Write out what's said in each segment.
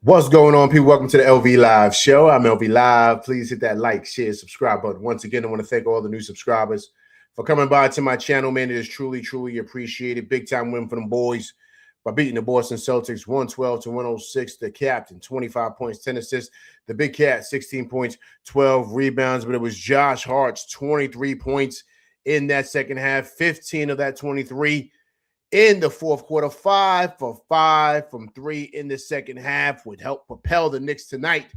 What's going on, people? Welcome to the LV Live show. I'm LV Live. Please hit that like, share, subscribe button. Once again, I want to thank all the new subscribers for coming by to my channel, man. It is truly, truly appreciated. Big time win for them boys by beating the Boston Celtics 112-106. The captain, 25 points, 10 assists. The big cat, 16 points, 12 rebounds. But it was Josh Hart's 23 points in that second half, 15 of that 23 in the fourth quarter, 5 for 5 from 3 in the second half would help propel the Knicks tonight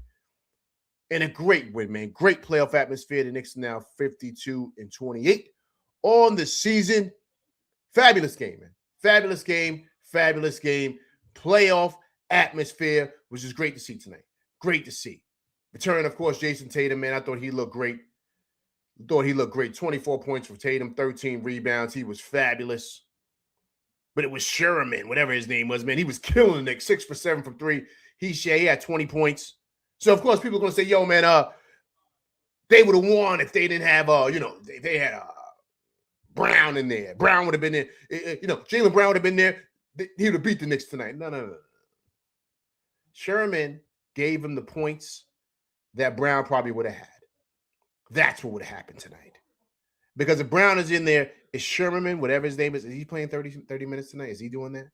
in a great win, man. Great playoff atmosphere. The Knicks are now 52-28 on the season. Fabulous game, man. Fabulous game. Fabulous game. Playoff atmosphere, which is great to see tonight. Great to see. Return, of course, Jason Tatum, man. I thought he looked great. 24 points for Tatum, 13 rebounds. He was fabulous. But it was Sherman, whatever his name was, man. He was killing the Knicks, 6 for 7 from 3. He had 20 points. So, of course, people are going to say, yo, man, they would have won if they didn't have, they had Brown in there. Brown would have been there. Jaylen Brown would have been there. He would have beat the Knicks tonight. No. Sherman gave him the points that Brown probably would have had. That's what would have happened tonight. Because if Brown is in there, is Sherman, whatever his name is he playing 30 minutes tonight? Is he doing that?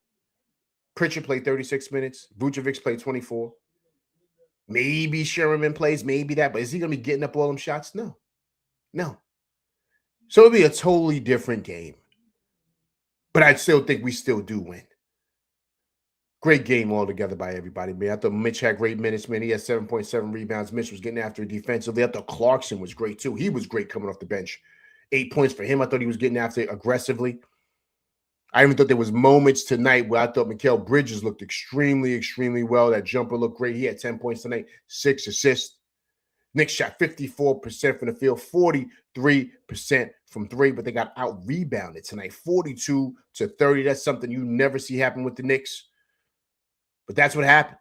Pritchard played 36 minutes. Vucevic played 24. Maybe Sherman plays, maybe that. But is he going to be getting up all them shots? No. So it'll be a totally different game. But I still think we still do win. Great game altogether by everybody, man. I thought Mitch had great minutes, man. He had 7.7 rebounds. Mitch was getting after it defensively. I thought Clarkson was great, too. He was great coming off the bench. 8 points for him. I thought he was getting after it aggressively. I even thought there was moments tonight where I thought Mikal Bridges looked extremely, extremely well. That jumper looked great. He had 10 points tonight, 6 assists. Knicks shot 54% from the field, 43% from 3, but they got out-rebounded tonight, 42-30. That's something you never see happen with the Knicks. But that's what happened.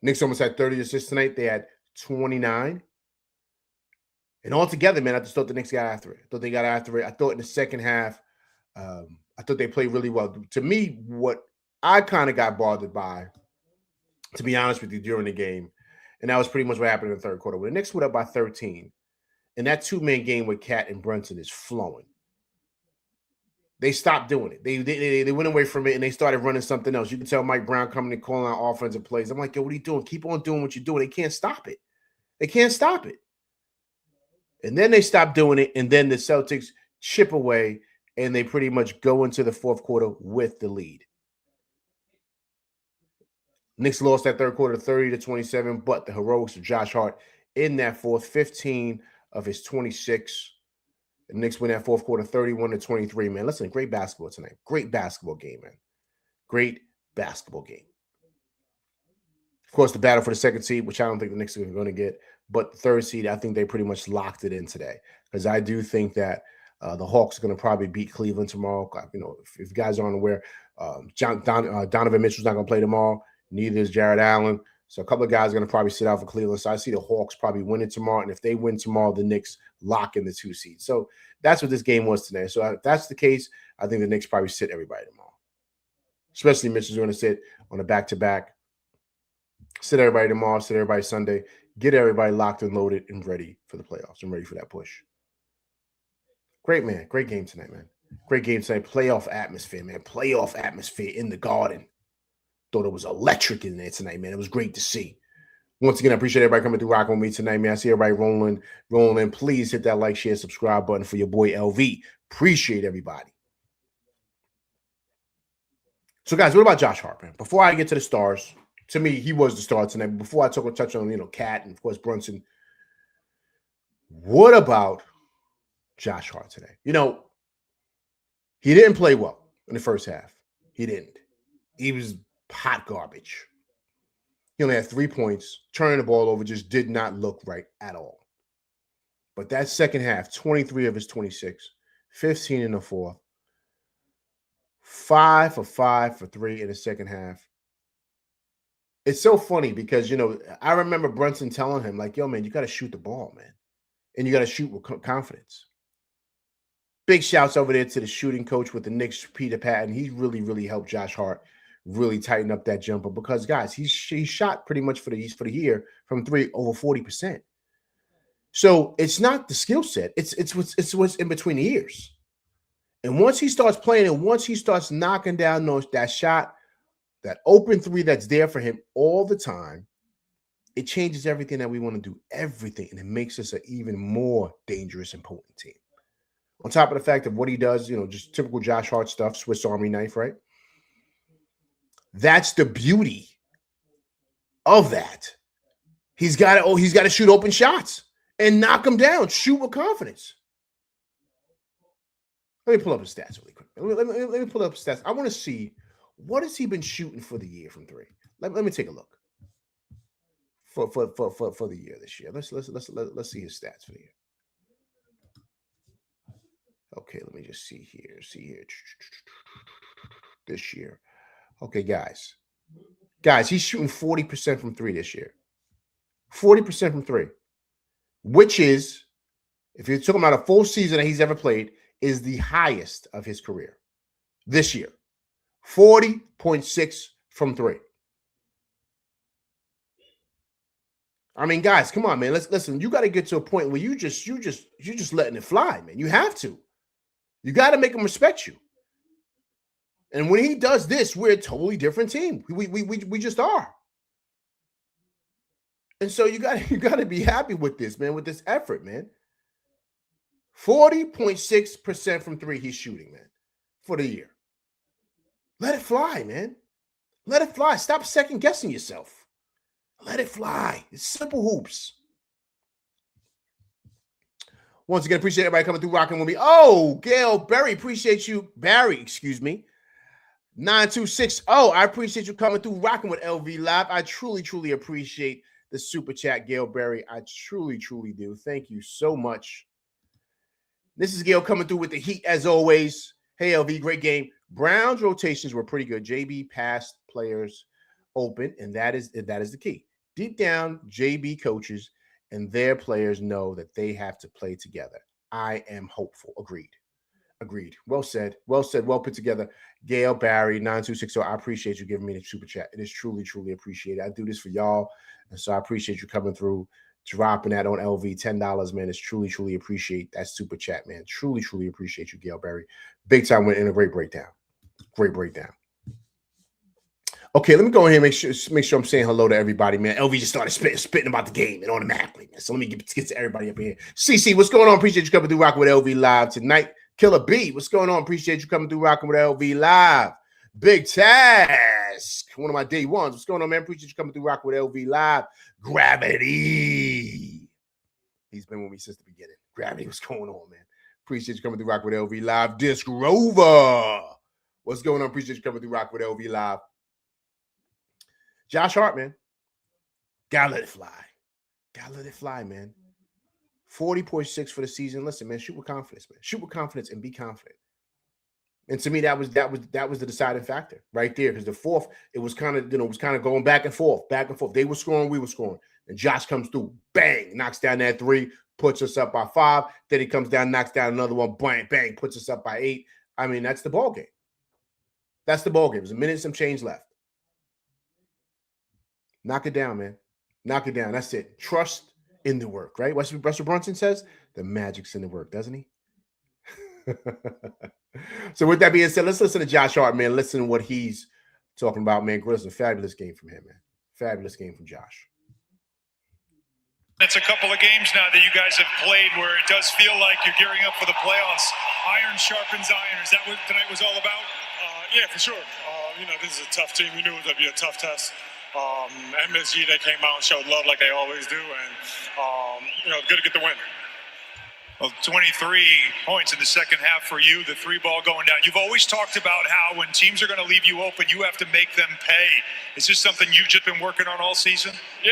Knicks almost had 30 assists tonight. They had 29. And altogether, man, I just thought the Knicks got after it. I thought in the second half, I thought they played really well. To me, what I kind of got bothered by, to be honest with you, during the game, and that was pretty much what happened in the third quarter. When the Knicks went up by 13, and that two-man game with Cat and Brunson is flowing, they stopped doing it. They went away from it, and they started running something else. You can tell Mike Brown coming and calling out offensive plays. I'm like, yo, what are you doing? Keep on doing what you're doing. They can't stop it. And then they stopped doing it, and then the Celtics chip away, and they pretty much go into the fourth quarter with the lead. Knicks lost that third quarter 30-27, but the heroics of Josh Hart in that fourth, 15 of his 26. The Knicks win that fourth quarter 31-23, man. Listen, great basketball tonight. Great basketball game, man. Great basketball game. Of course, the battle for the second seed, which I don't think the Knicks are going to get, but the third seed, I think they pretty much locked it in today, because I do think that the Hawks are going to probably beat Cleveland tomorrow. If you guys aren't aware, Donovan Mitchell's not going to play tomorrow. Neither is Jared Allen. So a couple of guys are going to probably sit out for Cleveland. So I see the Hawks probably winning tomorrow. And if they win tomorrow, the Knicks lock in the 2 seed. So that's what this game was today. So if that's the case, I think the Knicks probably sit everybody tomorrow. Especially Mitchell's going to sit on a back-to-back. Sit everybody tomorrow, sit everybody Sunday. Get everybody locked and loaded and ready for the playoffs and ready for that push. Great, man. Great game tonight, man. Great game tonight. Playoff atmosphere, man. Playoff atmosphere in the Garden. Thought it was electric in there tonight, man. It was great to see. Once again, I appreciate everybody coming through rocking with me tonight, man. I see everybody rolling in. Please hit that like, share, subscribe button for your boy LV. Appreciate everybody. So, guys, what about Josh Hart, man? Before I get to the stars, to me, he was the star tonight. Before I touch on, Cat and, of course, Brunson, what about Josh Hart today? He didn't play well in the first half. He didn't. He was hot garbage. He only had 3 points. Turning the ball over just did not look right at all. But that second half, 23 of his 26, 15 in the fourth, 5 for 5 for 3 in the second half. It's so funny because, I remember Brunson telling him, like, yo, man, you got to shoot the ball, man. And you got to shoot with confidence. Big shouts over there to the shooting coach with the Knicks, Peter Patton. He really, really helped Josh Hart really tighten up that jumper because, guys, he shot pretty much for the year from 3 over 40%. So it's not the skill set; it's what's in between the ears. And once he starts playing, and once he starts knocking down that shot, that open three that's there for him all the time, it changes everything that we want to do, everything, and it makes us an even more dangerous and potent team. On top of the fact of what he does, just typical Josh Hart stuff, Swiss Army knife, right? That's the beauty of that. He's got to shoot open shots and knock them down, shoot with confidence. Let me pull up his stats really quick. Let me pull up his stats. I want to see what has he been shooting for the year from three. Let me take a look for the year this year. Let's see his stats for the year. Okay, let me just see here. This year. Okay, guys, he's shooting 40% from three this year. 40% from three, which is, if you're talking about a full season that he's ever played, is the highest of his career this year. 40.6 from three. I mean, guys, come on, man. Listen. You got to get to a point where you just letting it fly, man. You have to. You got to make him respect you. And when he does this, we're a totally different team. We just are. And so you got to be happy with this, man, with this effort, man. 40.6% from three he's shooting, man, for the year. Let it fly, man. Let it fly. Stop second guessing yourself. Let it fly. It's simple hoops. Once again, appreciate everybody coming through, rocking with me. Oh, Gail Berry, appreciate you. Barry, excuse me. 9260. I appreciate you coming through, rocking with LV Live. I truly, truly appreciate the super chat, Gail Berry. I truly, truly do. Thank you so much. This is Gail coming through with the heat as always. Hey, LV, great game. Brown's rotations were pretty good. JB passed players open, and that is the key. Deep down, JB coaches and their players know that they have to play together. I am hopeful. Agreed. Well said. Well put together. Gail Barry, 9260. I appreciate you giving me the super chat. It is truly, truly appreciated. I do this for y'all. And so I appreciate you coming through, dropping that on LV, $10, man. It's truly, truly appreciate that super chat, man. Truly, truly appreciate you, Gail Barry. Big time win and a great breakdown. Okay, let me go ahead and make sure I'm saying hello to everybody, man. LV just started spitting about the game and automatically, man. So let me get to everybody up here. CC, what's going on? Appreciate you coming through, rocking with LV Live tonight. Killer B, what's going on? Appreciate you coming through, rocking with LV Live. Big Task, one of my day ones. What's going on, man? Appreciate you coming through, rocking with LV Live. Gravity, he's been with me since the beginning. Gravity, what's going on, man? Appreciate you coming through, rocking with LV Live. Disc Rover, what's going on? Appreciate you coming through, rocking with LV Live. Josh Hart, man. Gotta let it fly, man. 40.6 for the season. Listen, man, shoot with confidence, man. Shoot with confidence and be confident. And to me, that was the deciding factor right there. Because the fourth, it was kind of going back and forth. They were scoring, we were scoring. And Josh comes through, bang, knocks down that three, puts us up by 5. Then he comes down, knocks down another one, bang, bang, puts us up by 8. I mean, that's the ball game. There's a minute and some change left. Knock it down, man. Knock it down. That's it. Trust in the work, right? What Russell Brunson says? The magic's in the work, doesn't he? So with that being said, let's listen to Josh Hart, man. Listen to what he's talking about, man. It's a fabulous game from him, man. Fabulous game from Josh. It's a couple of games now that you guys have played where it does feel like you're gearing up for the playoffs. Iron sharpens iron. Is that what tonight was all about? Yeah, for sure. This is a tough team. We knew it was going to be a tough test. MSG, they came out and showed love like they always do, and good to get the win. Well, 23 points in the second half for you, the 3-ball going down. You've always talked about how when teams are going to leave you open, you have to make them pay. Is this something you've just been working on all season? Yeah,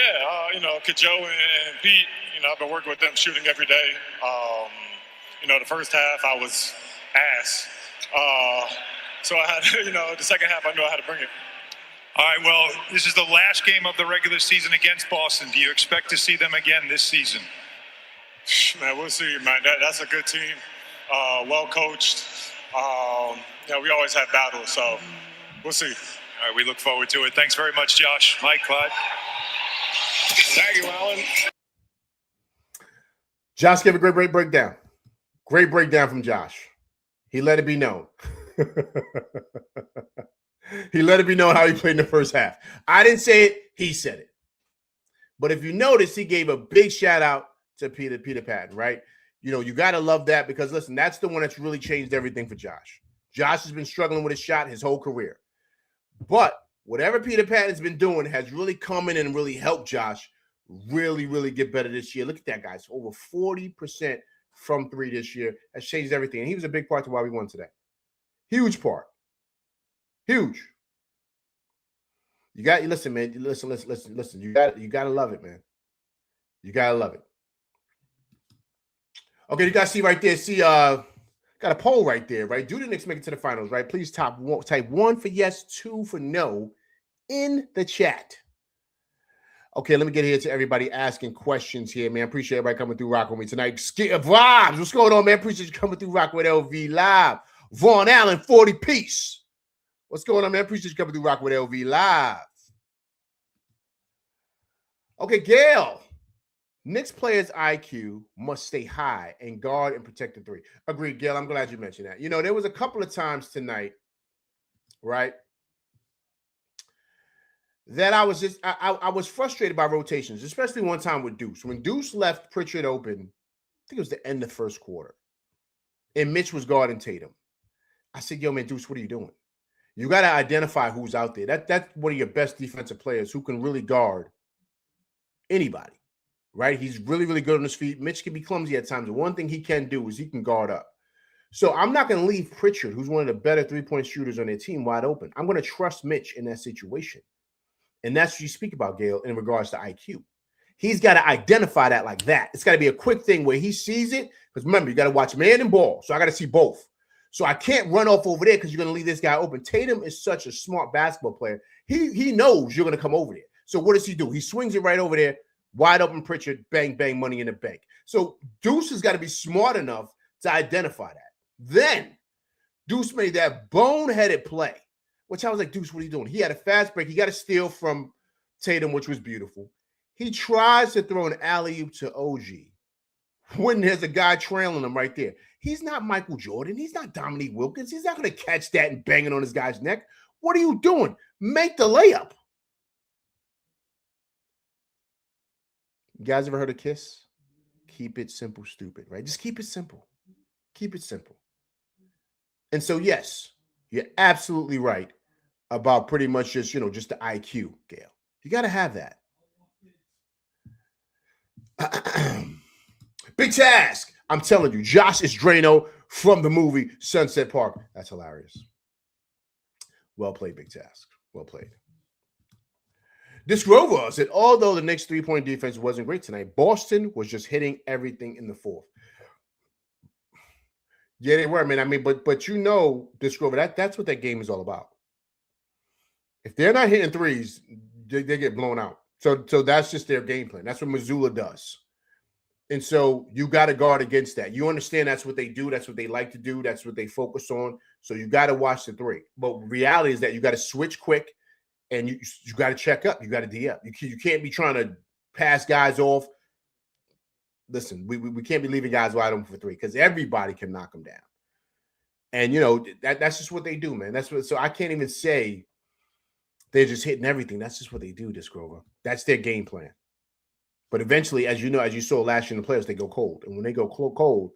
Kajo and Pete, I've been working with them shooting every day. The first half I was ass. So I had, the second half I knew I had to bring it. All right, well, this is the last game of the regular season against Boston. Do you expect to see them again this season? Man, we'll see, man. That's a good team, well coached. We always have battles, so we'll see. All right, we look forward to it. Thanks very much, Josh. Mike, Clyde. Thank you, Alan. Josh gave a great breakdown. Great breakdown from Josh. He let it be known. He let it be known how he played in the first half. I didn't say it. He said it. But if you notice, he gave a big shout out to Peter Patton, right? You know, you got to love that because, listen, that's the one that's really changed everything for Josh. Josh has been struggling with his shot his whole career. But whatever Peter Patton's been doing has really come in and really helped Josh really get better this year. Look at that, guys. Over 40% from three this year has changed everything. And he was a big part to why we won today. Huge part. Huge. You got listen, man. Listen. You gotta love it, man. You gotta love it. Okay, you guys see right there. See, got a poll right there, right? Do the Knicks make it to the finals, right? Please type 1 for yes, 2 for no in the chat. Okay, let me get here to everybody asking questions here, man. Appreciate everybody coming through rocking with me tonight. Vibes, what's going on, man? Appreciate you coming through rocking with LV Live. Vaughn Allen, 40 piece. What's going on, man? Appreciate you coming through rocking with LV Live. Okay, Gail. Knicks players' IQ must stay high and guard and protect the three. Agreed, Gail. I'm glad you mentioned that. You know, there was a couple of times tonight, right, that I was just I was frustrated by rotations, especially one time with Deuce. When Deuce left Pritchard open, I think it was the end of the first quarter, and Mitch was guarding Tatum. I said, yo, man, Deuce, what are you doing? You got to identify who's out there. That's one of your best defensive players who can really guard anybody, right? He's really good on his feet. Mitch can be clumsy at times. The one thing he can do is he can guard up. So I'm not going to leave Pritchard, who's one of the better three-point shooters on their team, wide open. I'm going to trust Mitch in that situation. And that's what you speak about, Gail, in regards to IQ. He's got to identify that like that. It's got to be a quick thing where he sees it. Because remember, you got to watch man and ball. So I got to see both. So I can't run off over there because you're going to leave this guy open. Tatum is such a smart basketball player. He knows you're going to come over there. So what does he do? He swings it right over there, wide open Pritchard, bang, bang, money in the bank. So Deuce has got to be smart enough to identify that. Then Deuce made that boneheaded play, which I was like, Deuce, what are you doing? He had a fast break. He got a steal from Tatum, which was beautiful. He tries to throw an alley-oop to OG when there's a guy trailing him right there. He's not Michael Jordan. He's not Dominique Wilkins. He's not going to catch that and bang it on his guy's neck. What are you doing? Make the layup. You guys ever heard of KISS? Keep it simple, stupid, right? Just keep it simple. Keep it simple. And so, yes, you're absolutely right about pretty much just, just the IQ, Gail. You got to have that. Big task. I'm telling you, Josh is Drano from the movie Sunset Park. That's hilarious. Well played, Big Task. Well played. This Grover said, although the Knicks' three-point defense wasn't great tonight, Boston was just hitting everything in the fourth. Yeah, they were, man. I mean, but this Grover, that's what that game is all about. If they're not hitting threes, they get blown out. So that's just their game plan. That's what Missoula does. And so you got to guard against that. You understand that's what they do. That's what they like to do. That's what they focus on. So you got to watch the three. But reality is that you got to switch quick and you got to check up. You got to D up. You can't be trying to pass guys off. Listen, we can't be leaving guys wide open for three because everybody can knock them down. And, that's just what they do, man. So I can't even say they're just hitting everything. That's just what they do, Grover. That's their game plan. But eventually, as you saw last year in the playoffs, they go cold. And when they go cold,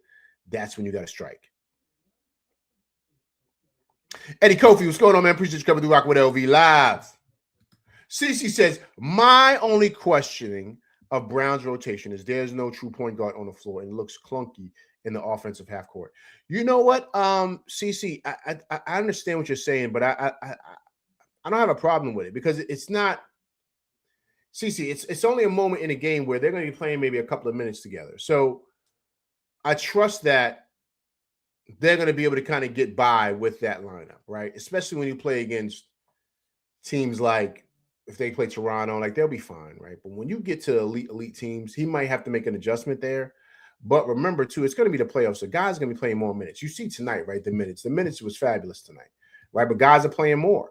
that's when you got to strike. Eddie Kofi, what's going on, man? Appreciate you coming through Rock with LV Live. CC says, my only questioning of Brown's rotation is there's no true point guard on the floor and it looks clunky in the offensive half court. You know what, CC, I understand what you're saying, but I don't have a problem with it because it's not. CC, it's only a moment in a game where they're going to be playing maybe a couple of minutes together. So I trust that they're going to be able to kind of get by with that lineup, right? Especially when you play against teams like if they play Toronto, like they'll be fine, right? But when you get to elite teams, he might have to make an adjustment there. But remember, too, it's going to be the playoffs. So guys are going to be playing more minutes. You see tonight, right? The minutes was fabulous tonight, right? But guys are playing more.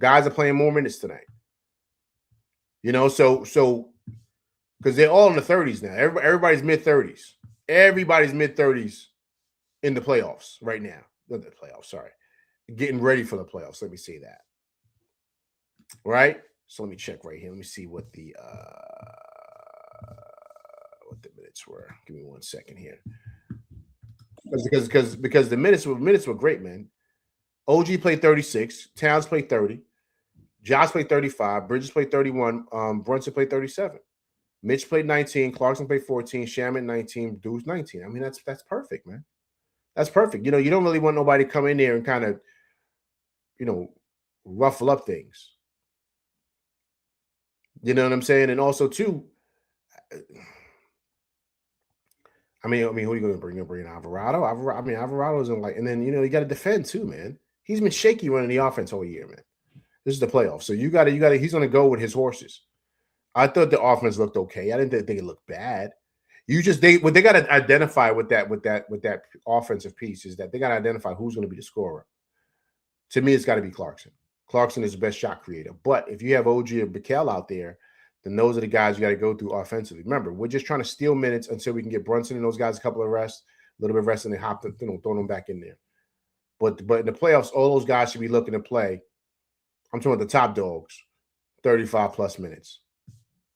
Guys are playing more minutes tonight. You know, so because they're all in the 30s now. Everybody's mid-30s. Everybody's mid-30s in the playoffs right now. Not the playoffs, sorry. Getting ready for the playoffs. Let me say that. Right? So let me check right here. Let me see what the minutes were. Give me 1 second here. Because the minutes were great, man. OG played 36, Towns played 30, Josh played 35, Bridges played 31, Brunson played 37. Mitch played 19, Clarkson played 14, Shaman 19, Deuce 19. I mean, that's perfect, man. That's perfect. You know, you don't really want nobody to come in there and kind of, you know, ruffle up things. You know what I'm saying? And also, too, I mean, who are you going to bring? You're going to bring Alvarado? Alvarado's in like, and then, you know, you got to defend too, man. He's been shaky running the offense all year, man. This is the playoffs. So he's going to go with his horses. I thought the offense looked okay. I didn't think it looked bad. What they got to identify with that offensive piece is that they got to identify who's going to be the scorer. To me, it's got to be Clarkson. Clarkson is the best shot creator. But if you have OG or Bikel out there, then those are the guys you got to go through offensively. Remember, we're just trying to steal minutes until we can get Brunson and those guys a couple of rests, a little bit of rest, and then throw them back in there. But in the playoffs, all those guys should be looking to play. I'm talking about the top dogs, 35 plus minutes.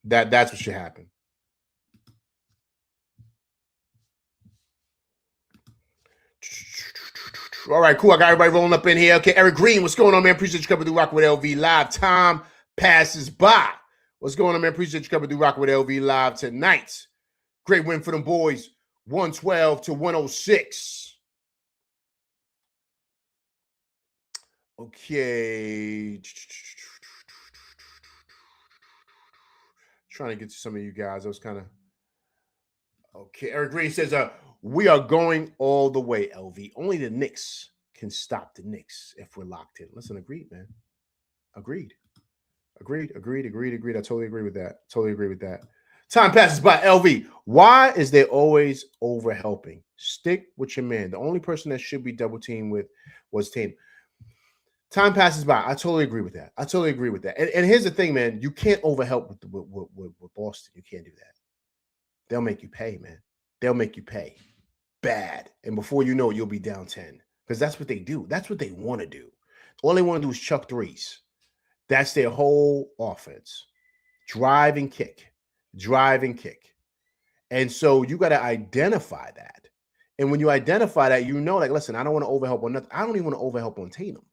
That's what should happen. All right, cool. I got everybody rolling up in here. Okay, Eric Green, what's going on, man? Appreciate you coming through Rock with LV Live. Time passes by. What's going on, man? Appreciate you coming through Rock with LV Live tonight. Great win for them boys, 112-106. Okay. Trying to get to some of you guys. I was kind of okay. Eric Green says, we are going all the way, LV. Only the Knicks can stop the Knicks if we're locked in. Listen, agreed, man. Agreed. I totally agree with that. Time passes by, LV. Why is there always overhelping? Stick with your man. The only person that should be double teamed with was Tatum. Time passes by. I totally agree with that. And here's the thing, man. You can't overhelp with Boston. You can't do that. They'll make you pay, man. They'll make you pay bad. And before you know it, you'll be down 10. Because that's what they do. That's what they want to do. All they want to do is chuck threes. That's their whole offense. Drive and kick. And so you got to identify that. And when you identify that, you know, like, listen, I don't want to overhelp on nothing. I don't even want to overhelp on Tatum.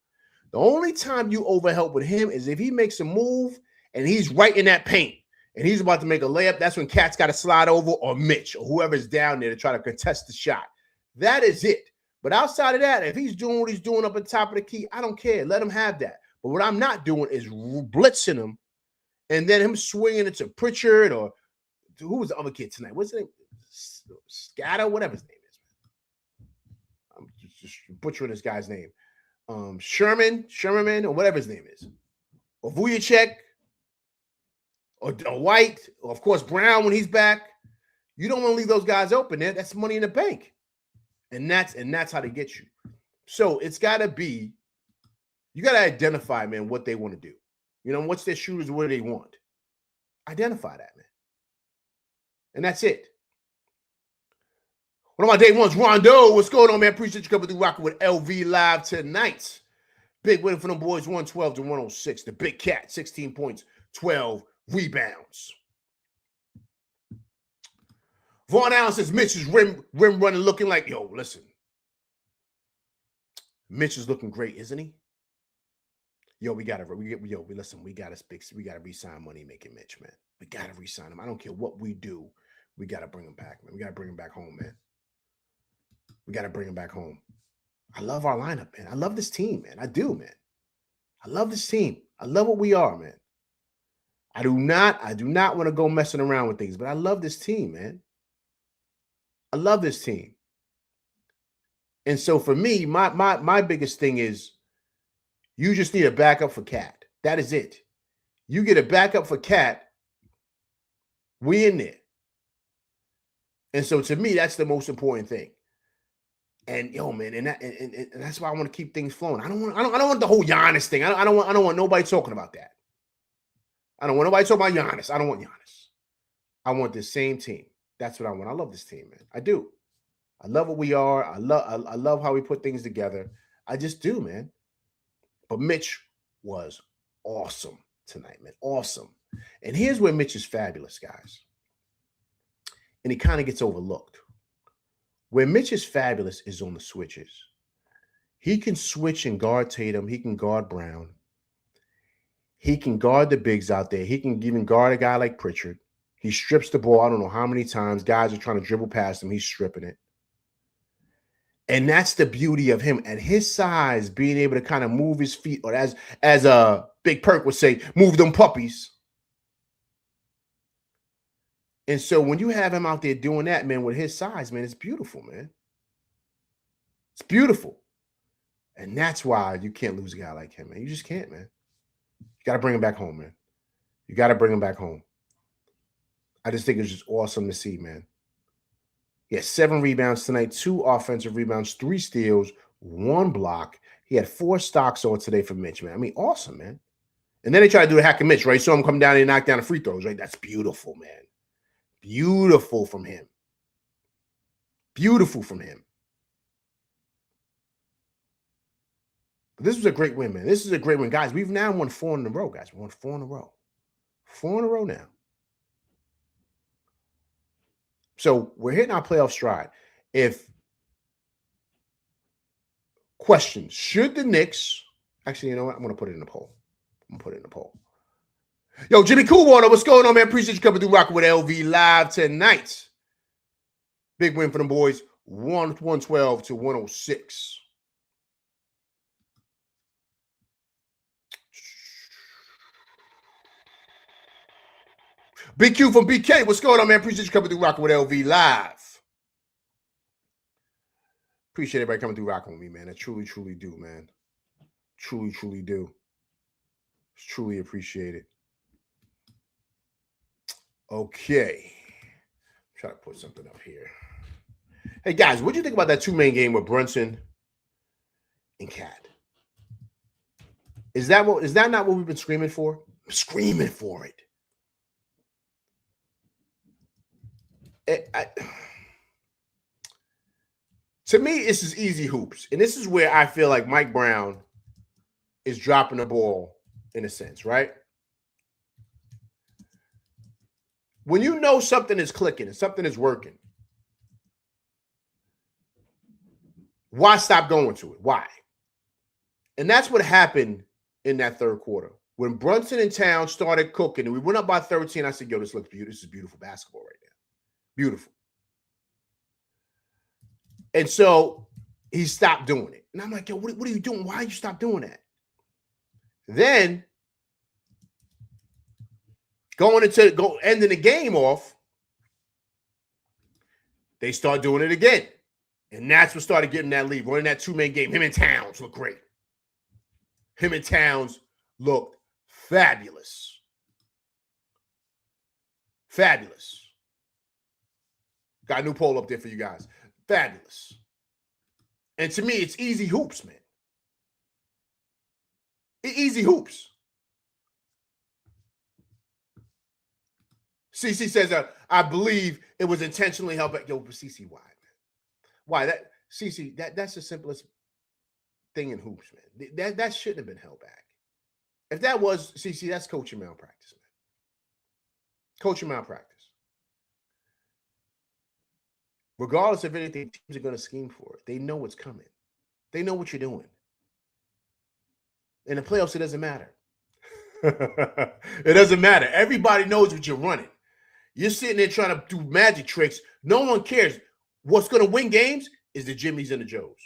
The only time you overhelp with him is if he makes a move and he's right in that paint and he's about to make a layup. That's when Cat's got to slide over, or Mitch or whoever's down there to try to contest the shot. That is it. But outside of that, if he's doing what he's doing up at the top of the key, I don't care. Let him have that. But what I'm not doing is blitzing him and then him swinging it to Pritchard, or who was the other kid tonight? What's his name? Scatter, whatever his name is. I'm just butchering this guy's name. Sherman, or whatever his name is. Or Vujicic, or White, or of course Brown when he's back. You don't want to leave those guys open there. That's money in the bank. And that's how they get you. So it's got to be, you got to identify, man, what they want to do. You know, what's their shooters, what do they want? Identify that, man. And that's it. One of my day ones, Rondo. What's going on, man? Appreciate you coming through rocking with LV Live tonight. Big win for them boys, 112-106. The Big Cat, 16 points, 12 rebounds. Vaughn Allen says Mitch is rim running, looking like, yo, listen. Mitch is looking great, isn't he? Yo, we gotta re-sign money making Mitch, man. We gotta re-sign him. I don't care what we do. We gotta bring him back, man. We gotta bring him back home, man. We gotta bring him back home. I love our lineup, man. I love this team, man. I do, man. I love this team. I love what we are, man. I do not want to go messing around with things, but I love this team, man. I love this team. And so for me, my biggest thing is you just need a backup for Cat. That is it. You get a backup for Cat, we in there. And so to me, that's the most important thing. And yo, man, and that's why I want to keep things flowing. I don't want the whole Giannis thing. I don't want nobody talking about that. I don't want nobody talking about Giannis. I don't want Giannis. I want the same team. That's what I want. I love this team, man. I do. I love what we are. I love how we put things together. I just do, man. But Mitch was awesome tonight, man. Awesome. And here's where Mitch is fabulous, guys. And he kind of gets overlooked. Where Mitch is fabulous is on the switches. He can switch and guard Tatum. He can guard Brown. He can guard the bigs out there. He can even guard a guy like Pritchard. He strips the ball. I don't know how many times. Guys are trying to dribble past him. He's stripping it. And that's the beauty of him at his size, being able to kind of move his feet, or as Big Perk would say, move them puppies. And so when you have him out there doing that, man, with his size, man, it's beautiful, man. It's beautiful. And that's why you can't lose a guy like him, man. You just can't, man. You got to bring him back home, man. You got to bring him back home. I just think it's just awesome to see, man. He had 7 rebounds tonight, 2 offensive rebounds, 3 steals, 1 block. He had 4 stocks on today for Mitch, man. I mean, awesome, man. And then they try to do the hack of Mitch, right? Saw him come down and knock down the free throws, right? That's beautiful, man. Beautiful from him. Beautiful from him. But this was a great win, man. This is a great win. Guys, we've now won 4 in a row, guys. We won 4 in a row. 4 in a row now. So we're hitting our playoff stride. If questions, should the Knicks, actually, you know what? I'm going to put it in the poll. Yo, Jimmy Coolwater, what's going on, man? Appreciate you coming through rocking with LV live tonight. Big win for them boys, 112 to 106. Big Q from BK, what's going on, man? Appreciate you coming through rocking with LV live. Appreciate everybody coming through rocking with me, man. I truly, truly do, man. Truly, truly do. It's truly appreciated. Okay. Try to put something up here. Hey, guys, what do you think about that 2-man game with Brunson and Cat? Is that not what we've been screaming for? I'm screaming for it. To me, this is easy hoops. And this is where I feel like Mike Brown is dropping the ball in a sense, right? When you know something is clicking and something is working, why stop going to it? Why? And that's what happened in that third quarter. When Brunson and Towns started cooking and we went up by 13, I said, yo, this looks beautiful. This is beautiful basketball right now. Beautiful. And so he stopped doing it. And I'm like, yo, what are you doing? Why you stop doing that? Then ending the game off, they start doing it again. And that's what started getting that lead. Running that 2-man game. Him and Towns look great. Him and Towns looked fabulous. Fabulous. Got a new poll up there for you guys. Fabulous. And to me, it's easy hoops, man. Easy hoops. CC says, I believe it was intentionally held back. Yo, but CC, why, man? Why? CC, that's the simplest thing in hoops, man. That shouldn't have been held back. If that was, CC, that's coaching malpractice, man. Coaching malpractice. Regardless of anything, teams are going to scheme for it. They know what's coming. They know what you're doing. In the playoffs, it doesn't matter. It doesn't matter. Everybody knows what you're running. You're sitting there trying to do magic tricks. No one cares. What's going to win games is the Jimmies and the Joes.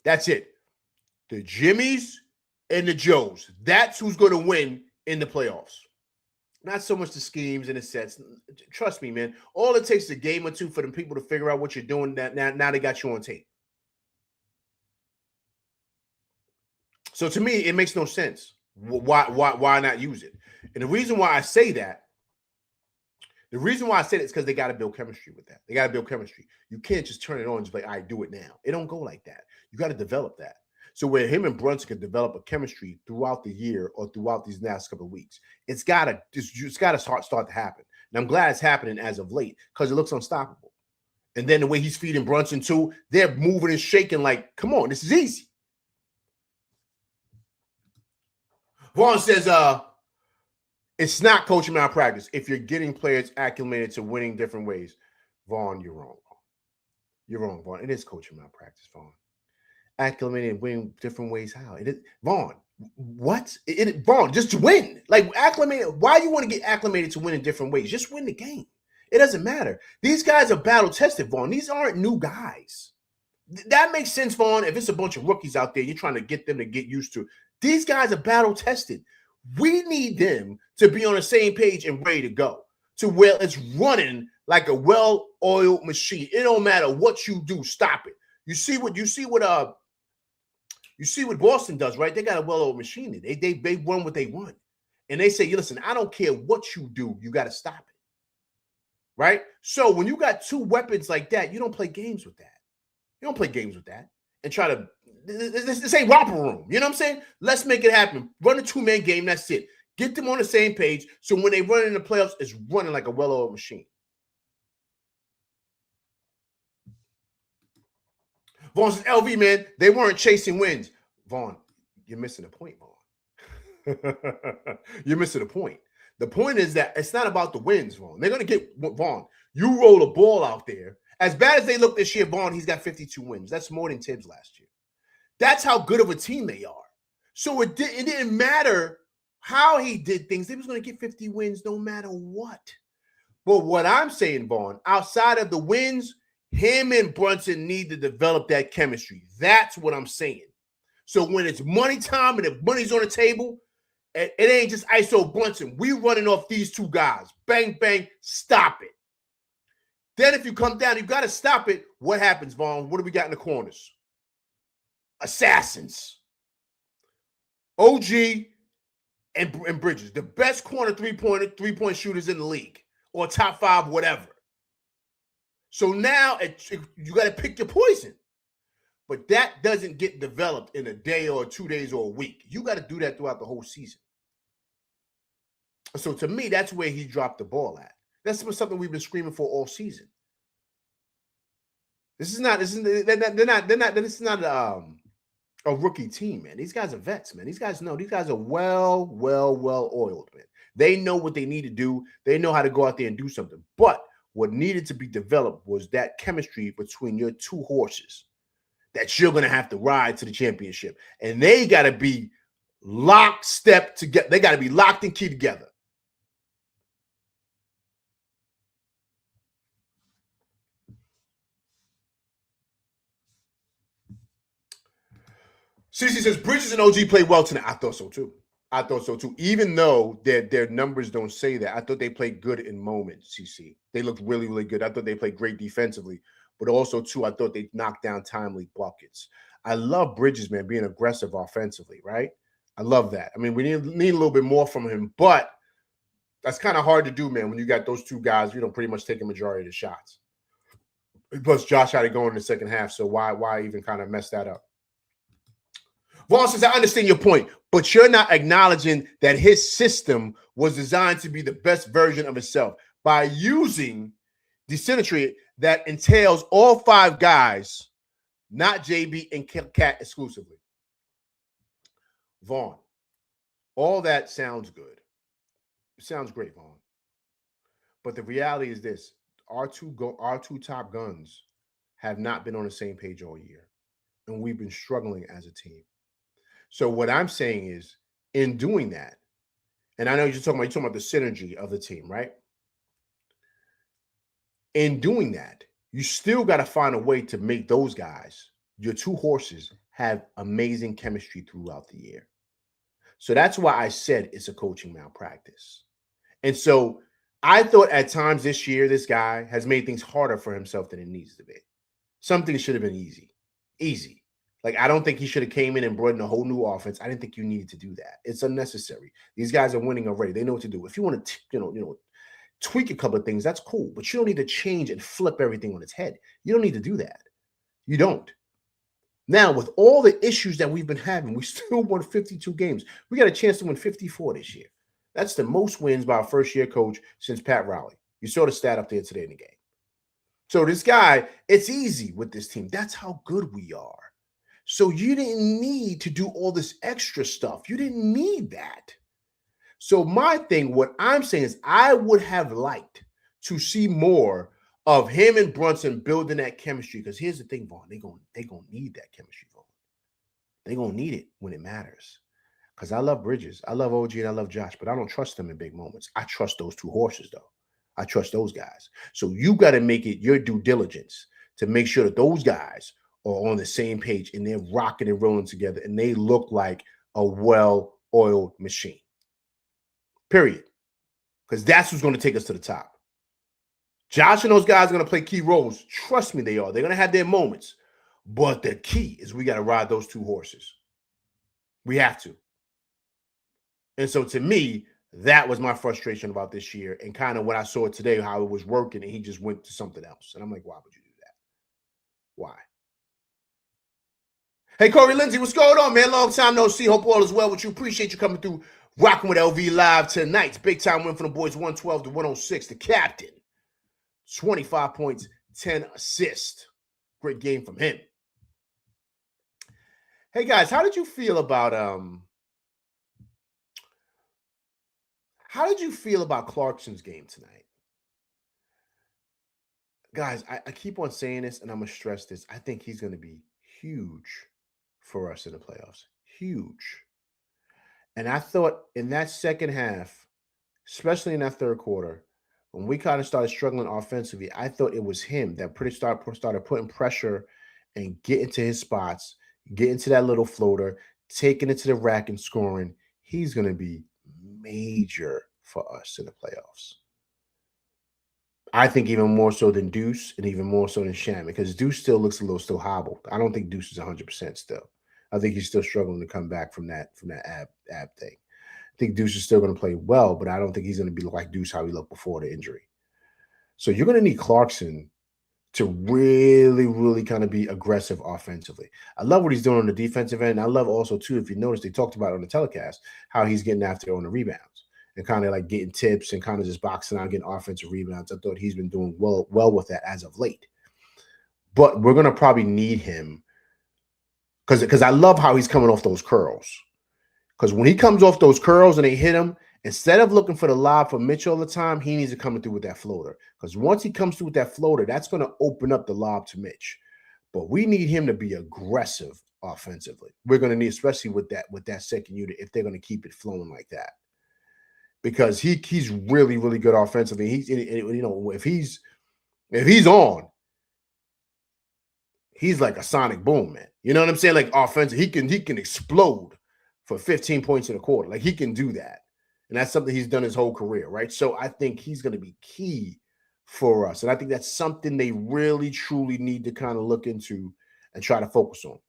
That's it. The Jimmies and the Joes. That's who's going to win in the playoffs. Not so much the schemes and the sets. Trust me, man. All it takes is a game or two for them people to figure out what you're doing. Now they got you on tape. So to me, it makes no sense. Why not use it? And the reason why I say that, The reason why I said it is because they got to build chemistry with that. They got to build chemistry. You can't just turn it on and just be like, I do it now. It don't go like that. You got to develop that. So where him and Brunson could develop a chemistry throughout the year or throughout these last couple of weeks, it's got to start to happen. And I'm glad it's happening as of late because it looks unstoppable. And then the way he's feeding Brunson too, they're moving and shaking like, come on, this is easy. Vaughn says, it's not coaching malpractice if you're getting players acclimated to winning different ways. Vaughn, you're wrong. You're wrong, Vaughn. It is coaching malpractice, Vaughn. Acclimated and winning different ways. How? It is Vaughn. What? Vaughn, just to win. Like acclimated. Why you want to get acclimated to win in different ways? Just win the game. It doesn't matter. These guys are battle tested, Vaughn. These aren't new guys. That makes sense, Vaughn. If it's a bunch of rookies out there, you're trying to get them to get used to. These guys are battle tested. We need them to be on the same page and ready to go to where it's running like a well-oiled machine. It don't matter what you do, stop it. You see what Boston does, right? They got a well-oiled machine. They run what they run. And they say, listen, I don't care what you do, you got to stop it. Right? So when you got two weapons like that, you don't play games with that. You don't play games with that and try to this ain't romper room. You know what I'm saying? Let's make it happen. Run a two-man game. That's it. Get them on the same page. So when they run in the playoffs, it's running like a well-oiled machine. Vaughn says, LV, man, they weren't chasing wins. Vaughn, you're missing the point, Vaughn. You're missing the point. The point is that it's not about the wins, Vaughn. They're going to get Vaughn. You roll a ball out there. As bad as they look this year, Vaughn, he's got 52 wins. That's more than Tibbs last year. That's how good of a team they are. So it didn't matter how he did things. They was going to get 50 wins no matter what. But what I'm saying, Vaughn, outside of the wins, him and Brunson need to develop that chemistry. That's what I'm saying. So when it's money time and if money's on the table, it ain't just ISO Brunson. We running off these two guys. Bang, bang, stop it. Then if you come down, you got to stop it. What happens, Vaughn? What do we got in the corners? Assassins. OG and Bridges. The best corner three-point shooters in the league. Or top 5, whatever. So now you got to pick your poison. But that doesn't get developed in a day or 2 days or a week. You got to do that throughout the whole season. So to me, that's where he dropped the ball at. That's something we've been screaming for all season. This is not a rookie team, man. These guys are vets, man. These guys are well oiled, man. They know what they need to do. They know how to go out there and do something. But what needed to be developed was that chemistry between your two horses that you're going to have to ride to the championship. And they got to be lockstep together. They got to be locked and key together. CC says, Bridges and OG played well tonight. I thought so too. Even though their numbers don't say that, I thought they played good in moments, CC. They looked really, really good. I thought they played great defensively. But also, too, I thought they knocked down timely buckets. I love Bridges, man, being aggressive offensively, right? I love that. I mean, we need a little bit more from him. But that's kind of hard to do, man, when you got those two guys, pretty much taking majority of the shots. Plus, Josh had it going in the second half, so why even kind of mess that up? Vaughn says, I understand your point, but you're not acknowledging that his system was designed to be the best version of itself. By using decentrate that entails all 5 guys, not JB and Cat exclusively. Vaughn, all that sounds good. It sounds great, Vaughn. But the reality is this. Our two top guns have not been on the same page all year. And we've been struggling as a team. So what I'm saying is, in doing that, and I know you're talking about the synergy of the team, right? In doing that, you still got to find a way to make those guys, your two horses, have amazing chemistry throughout the year. So that's why I said it's a coaching malpractice. And so I thought at times this year, this guy has made things harder for himself than it needs to be. Some things should have been easy. Like, I don't think he should have came in and brought in a whole new offense. I didn't think you needed to do that. It's unnecessary. These guys are winning already. They know what to do. If you want to, tweak a couple of things, that's cool. But you don't need to change and flip everything on its head. You don't need to do that. You don't. Now, with all the issues that we've been having, we still won 52 games. We got a chance to win 54 this year. That's the most wins by a first-year coach since Pat Riley. You saw the stat up there today in the game. So this guy, it's easy with this team. That's how good we are. So you didn't need to do all this extra stuff. You didn't need that. So my thing, what I'm saying is I would have liked to see more of him and Brunson building that chemistry. Because here's the thing, Vaughn, they're gonna need that chemistry, Vaughn. They're gonna need it when it matters. Because I love Bridges, I love OG, and I love Josh, but I don't trust them in big moments. I trust those two horses, though. I trust those guys. So you got to make it your due diligence to make sure that those guys are on the same page and they're rocking and rolling together and they look like a well-oiled machine. Period. Because that's who's going to take us to the top. Josh and those guys are going to play key roles. Trust me, they are. They're going to have their moments. But the key is we got to ride those two horses. We have to. And so to me, that was my frustration about this year and kind of when I saw it today, how it was working and he just went to something else. And I'm like, why would you do that? Why? Hey, Corey Lindsay, what's going on, man? Long time no see. Hope all is well with you. Appreciate you coming through, rocking with LV Live tonight. Big time win for the boys, 112-106. The captain, 25 points, 10 assists. Great game from him. Hey, guys, how did you feel about Clarkson's game tonight? Guys, I keep on saying this, and I'm going to stress this. I think he's going to be huge for us in the playoffs. Huge. And I thought in that second half, especially in that third quarter, when we kind of started struggling offensively, I thought it was him that started putting pressure and getting to his spots, getting to that little floater, taking it to the rack and scoring. He's going to be major for us in the playoffs. I think even more so than Deuce and even more so than Sham, because Deuce still looks a little still hobbled. I don't think Deuce is 100% still. I think he's still struggling to come back from that ab thing. I think Deuce is still going to play well, but I don't think he's going to be like Deuce how he looked before the injury. So you're going to need Clarkson to really, really kind of be aggressive offensively. I love what he's doing on the defensive end. I love also, too, if you notice, they talked about it on the telecast, how he's getting after on the rebounds and kind of like getting tips and kind of just boxing out, getting offensive rebounds. I thought he's been doing well with that as of late. But we're going to probably need him because I love how he's coming off those curls. Because when he comes off those curls and they hit him, instead of looking for the lob for Mitch all the time, he needs to come through with that floater. Because once he comes through with that floater, that's going to open up the lob to Mitch. But we need him to be aggressive offensively. We're going to need, especially with that second unit, if they're going to keep it flowing like that. Because he's really, really good offensively. If he's on, he's like a sonic boom, man. You know what I'm saying? Like offensive, he can explode for 15 points in a quarter. Like he can do that. And that's something he's done his whole career, right? So I think he's going to be key for us. And I think that's something they really, truly need to kind of look into and try to focus on.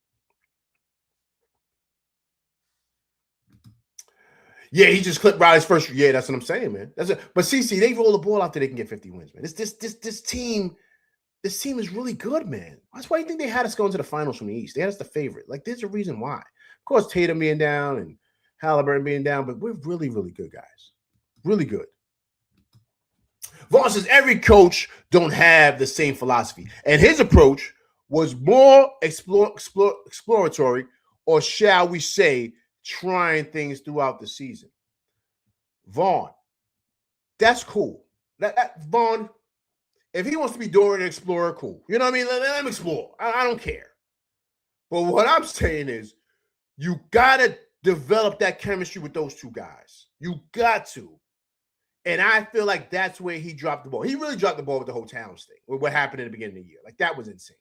Yeah, he just clipped Riley's first. Yeah, that's what I'm saying, man. But CC, they roll the ball out there, they can get 50 wins, man. This team is really good, man. That's why you think they had us going to the finals from the East. They had us the favorite. Like, there's a reason why. Of course, Tatum being down and Halliburton being down, but we're really, really good, guys. Really good. Vaughn says every coach don't have the same philosophy. And his approach was more exploratory, or shall we say, trying things throughout the season. Vaughn, that's cool. Vaughn, if he wants to be Dora the Explorer, cool. You know what I mean? Let him explore. I don't care. But what I'm saying is you got to develop that chemistry with those two guys. You got to. And I feel like that's where he dropped the ball. He really dropped the ball with the whole Towns thing, with what happened in the beginning of the year. Like, that was insane.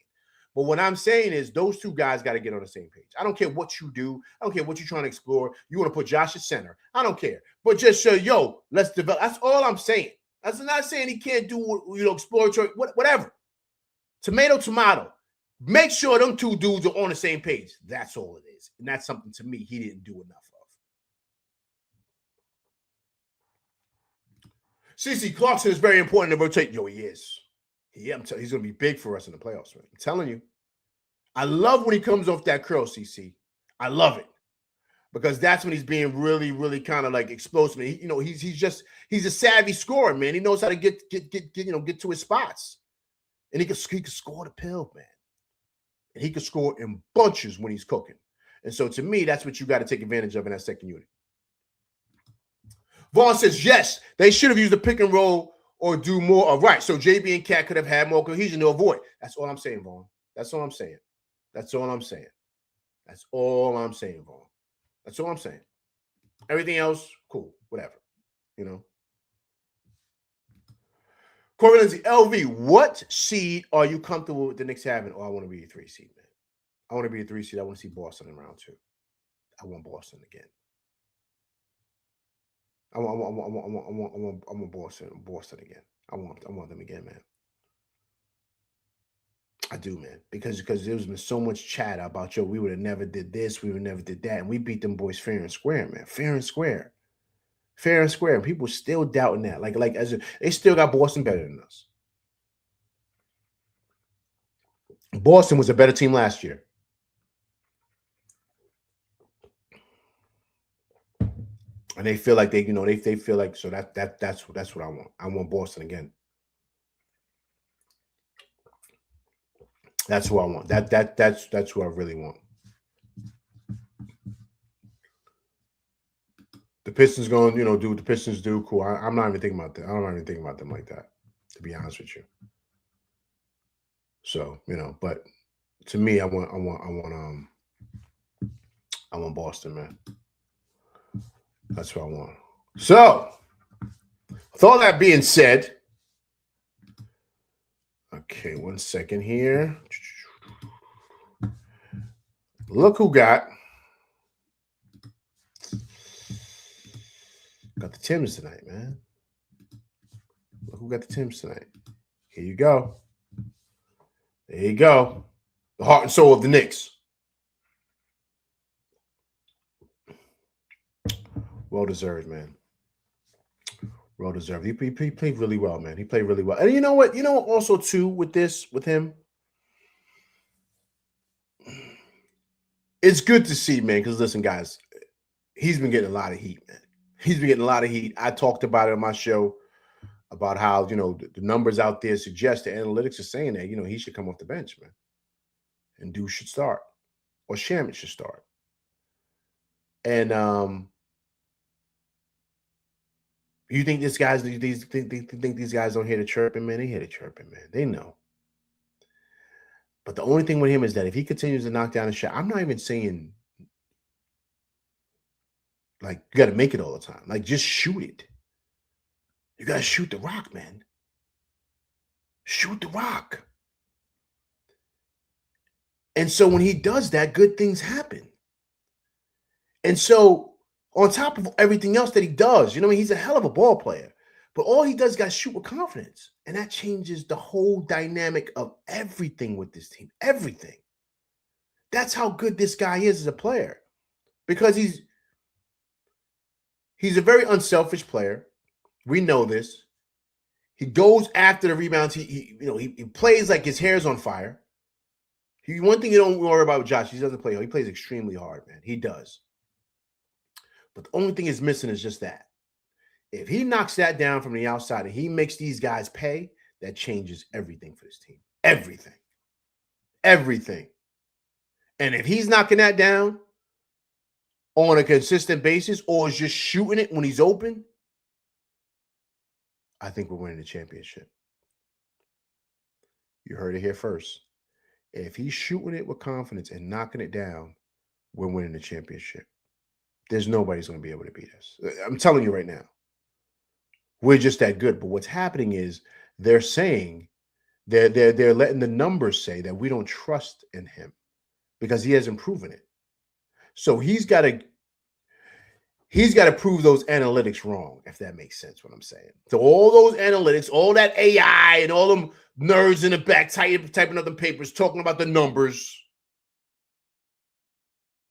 But what I'm saying is those two guys got to get on the same page. I don't care what you do. I don't care what you're trying to explore. You want to put Josh at center. I don't care. But just show, let's develop. That's all I'm saying. That's not saying he can't do, exploratory, whatever. Tomato. Make sure them two dudes are on the same page. That's all it is. And that's something, to me, he didn't do enough of. CeCe Clarkson is very important to rotate. Yo, he is. Yeah, he's going to be big for us in the playoffs, man. I'm telling you. I love when he comes off that curl, CC. I love it. Because that's when he's being really, really kind of like explosive. He's a savvy scorer, man. He knows how to get to his spots. And he can score the pill, man. And he can score in bunches when he's cooking. And so to me, that's what you got to take advantage of in that second unit. Vaughn says, yes, they should have used the pick and roll or do more. Right. So JB and Cat could have had more cohesion to avoid. That's all I'm saying, Vaughn. That's all I'm saying. That's all I'm saying. That's all I'm saying, Vaughn. That's all I'm saying. Everything else, cool, whatever. Corey Lindsay, LV, what seed are you comfortable with the Knicks having? Oh, I want to be a 3 seed, man. I want to be a 3 seed. I want to see Boston in round 2. I want Boston again. I want Boston again. I want them again, man. I do, man, because there's been so much chatter about, we would have never did this, we would never did that, and we beat them boys fair and square, man, fair and square, and people still doubting that, they still got Boston better than us. Boston was a better team last year, and they feel like they feel like, so that's what I want. I want Boston again. That's who I want. That's who I really want. The Pistons going, do what the Pistons do. Cool. I'm not even thinking about that. I'm not even thinking about them like that, to be honest with you. So, but to me, I want Boston, man. That's what I want. So, with all that being said, okay, 1 second here. Look who got the Timbs tonight, man. Look who got the Timbs tonight. Here you go. There you go. The heart and soul of the Knicks. Well deserved, man. Well deserved. He played really well, man. He played really well. And you know what? Also too with him, it's good to see, man. Because listen, guys, he's been getting a lot of heat, man. He's been getting a lot of heat. I talked about it on my show about how the numbers out there suggest the analytics are saying that he should come off the bench, man, and Deuce should start, or Shaman should start. And you think these guys don't hear the chirping, man? They hear the chirping, man. They know. But the only thing with him is that if he continues to knock down a shot, I'm not even saying you got to make it all the time. Just shoot it. You got to shoot the rock, man. Shoot the rock. And so when he does that, good things happen. And so on top of everything else that he does, he's a hell of a ball player. But all he does is got to shoot with confidence. And that changes the whole dynamic of everything with this team. Everything. That's how good this guy is as a player. Because he's a very unselfish player. We know this. He goes after the rebounds. He plays like his hair's on fire. One thing you don't worry about with Josh, he doesn't play hard. He plays extremely hard, man. He does. But the only thing he's missing is just that. If he knocks that down from the outside and he makes these guys pay, that changes everything for this team. Everything. Everything. And if he's knocking that down on a consistent basis or is just shooting it when he's open, I think we're winning the championship. You heard it here first. If he's shooting it with confidence and knocking it down, we're winning the championship. There's nobody's going to be able to beat us. I'm telling you right now. We're just that good. But what's happening is they're saying they're letting the numbers say that we don't trust in him because he hasn't proven it. So he's got to prove those analytics wrong, if that makes sense what I'm saying. So all those analytics, all that AI and all them nerds in the back typing up them papers, talking about the numbers,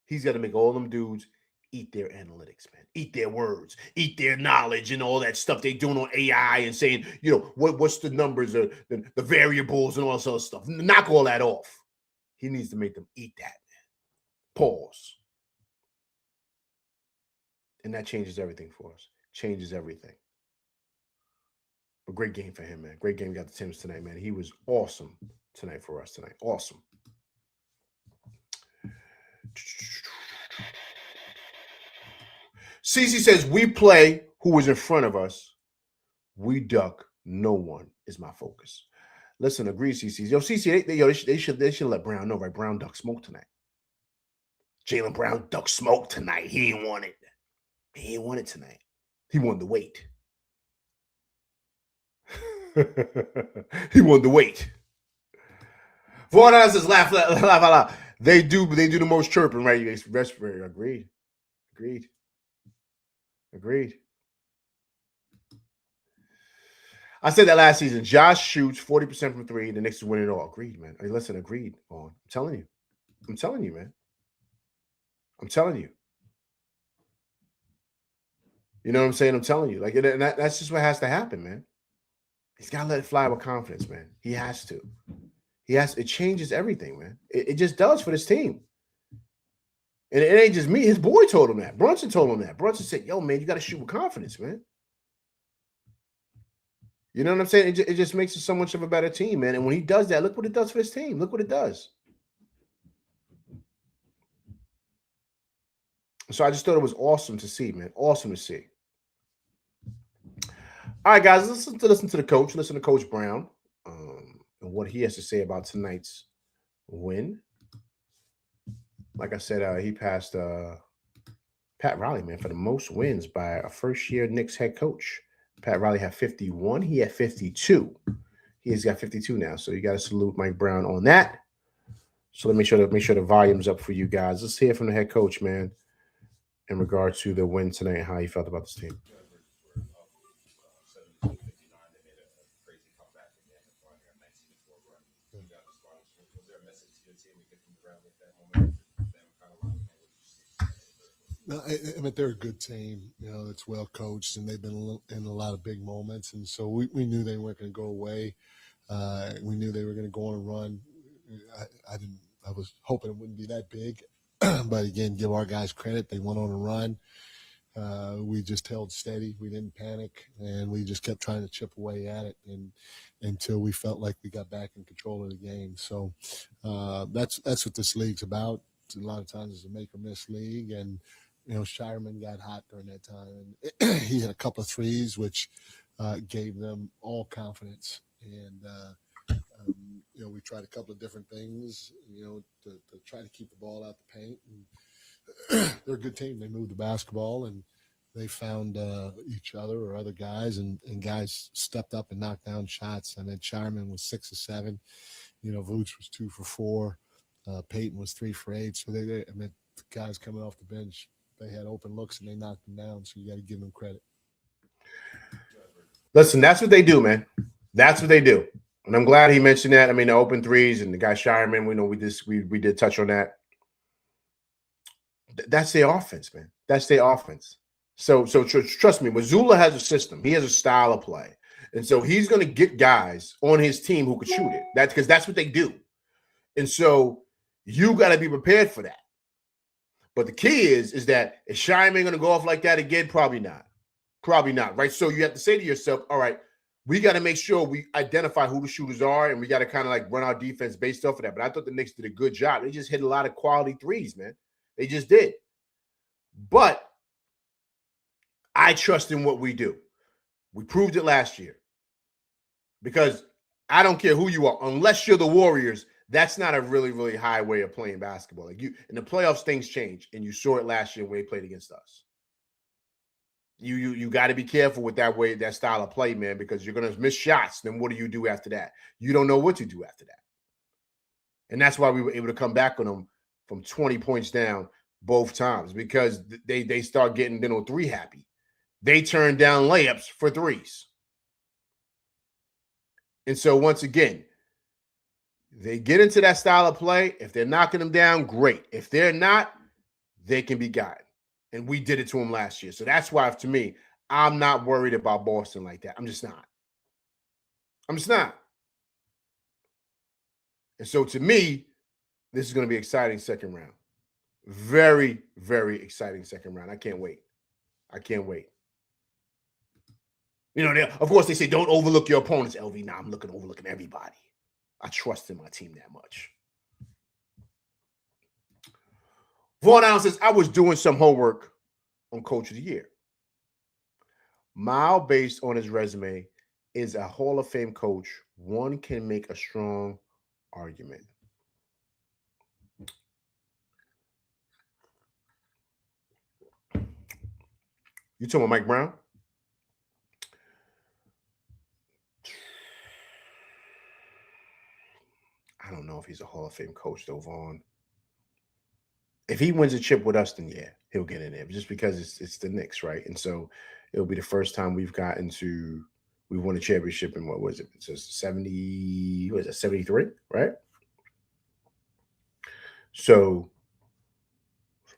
he's got to make all them dudes eat their analytics, man. Eat their words, eat their knowledge and all that stuff they're doing on AI and saying, what's the numbers, the variables and all this other stuff. Knock all that off. He needs to make them eat that, man. Pause. And that changes everything for us. Changes everything. A great game for him, man. Great game. Got the Timbs tonight, man. He was awesome tonight for us tonight. Awesome. Cece says, we play who is in front of us. We duck. No one is my focus. Listen, agree, Cece. Yo, Cece, they should let Brown know, right? Brown duck smoke tonight. Jaylen Brown duck smoke tonight. He didn't want it. He didn't want it tonight. He wanted to wait. He wanted to wait. Vaughn says, laugh out loud. They do the most chirping, right? Agreed. I said that last season. Josh shoots 40% from three. The Knicks win it all. Agreed, man. Hey, listen, agreed. Vaughn. I'm telling you, man. I'm telling you. You know what I'm saying? I'm telling you. Like, that's just what has to happen, man. He's got to let it fly with confidence, man. He has to. It changes everything, man. It just does for this team. And it ain't just me. His boy told him that. Brunson told him that. Brunson said, yo, man, you got to shoot with confidence, man. You know what I'm saying? It just makes it so much of a better team, man. And when he does that, look what it does for his team. Look what it does. So I just thought it was awesome to see, man. Awesome to see. All right, guys, listen to the coach. Listen to Coach Brown and what he has to say about tonight's win. Like I said, he passed Pat Riley, man, for the most wins by a first-year Knicks head coach. Pat Riley had 51. He had 52. He has got 52 now. So you got to salute Mike Brown on that. So let me make sure the volume's up for you guys. Let's hear from the head coach, man, in regard to the win tonight and how he felt about this team. No, I mean, they're a good team. You know, it's well coached, and they've been in a lot of big moments. And so we knew they weren't going to go away. We knew they were going to go on a run. I was hoping it wouldn't be that big, but again, give our guys credit. They went on a run. We just held steady. We didn't panic, and we just kept trying to chip away at it, and until we felt like we got back in control of the game. So that's what this league's about. A lot of times it's a make or miss league, and Shireman got hot during that time, and he had a couple of threes, which gave them all confidence. And we tried a couple of different things, to try to keep the ball out the paint. And they're a good team. They moved the basketball, and they found each other or other guys, and guys stepped up and knocked down shots. I mean, Shireman was 6 of 7. Vooch was 2 for 4. Peyton was 3 for 8. So the guys coming off the bench, they had open looks and they knocked them down. So you got to give them credit. Listen, that's what they do, man. That's what they do. And I'm glad he mentioned that. I mean, the open threes and the guy Shireman, we did touch on that. That's their offense, man. That's their offense. So trust me, Mazzulla has a system. He has a style of play. And so he's going to get guys on his team who can shoot it. That's because that's what they do. And so you got to be prepared for that. But the key is that is Shireman going to go off like that again? Probably not. Probably not, right? So you have to say to yourself, all right, we got to make sure we identify who the shooters are, and we got to kind of like run our defense based off of that. But I thought the Knicks did a good job. They just hit a lot of quality threes, man. They just did. But I trust in what we do. We proved it last year. Because I don't care who you are, unless you're the Warriors, that's not a really, really high way of playing basketball. Like in the playoffs, things change, and you saw it last year when they played against us. You got to be careful with that style of play, man, because you're going to miss shots. Then what do you do after that? You don't know what to do after that. And that's why we were able to come back on them from 20 points down both times, because they start getting 3 happy. They turn down layups for threes. And so once again, they get into that style of play. If they're knocking them down, great. If they're not, they can be gotten. And we did it to him last year. So that's why, to me, I'm not worried about Boston like that. I'm just not. And so to me, this is going to be exciting second round. Very, very exciting second round. I can't wait. You know, of course, they say don't overlook your opponents, LV. Nah, I'm overlooking everybody. I trust in my team that much. Vaughn Allen says, I was doing some homework on Coach of the Year. Mile, based on his resume, is a Hall of Fame coach. One can make a strong argument. You talking about Mike Brown? I don't know if he's a Hall of Fame coach, though, Vaughn. If he wins a chip with us, then yeah, he'll get in there. Just because it's the Knicks, right? And so it'll be the first time we've won a championship in, what was it? It's 73, right? So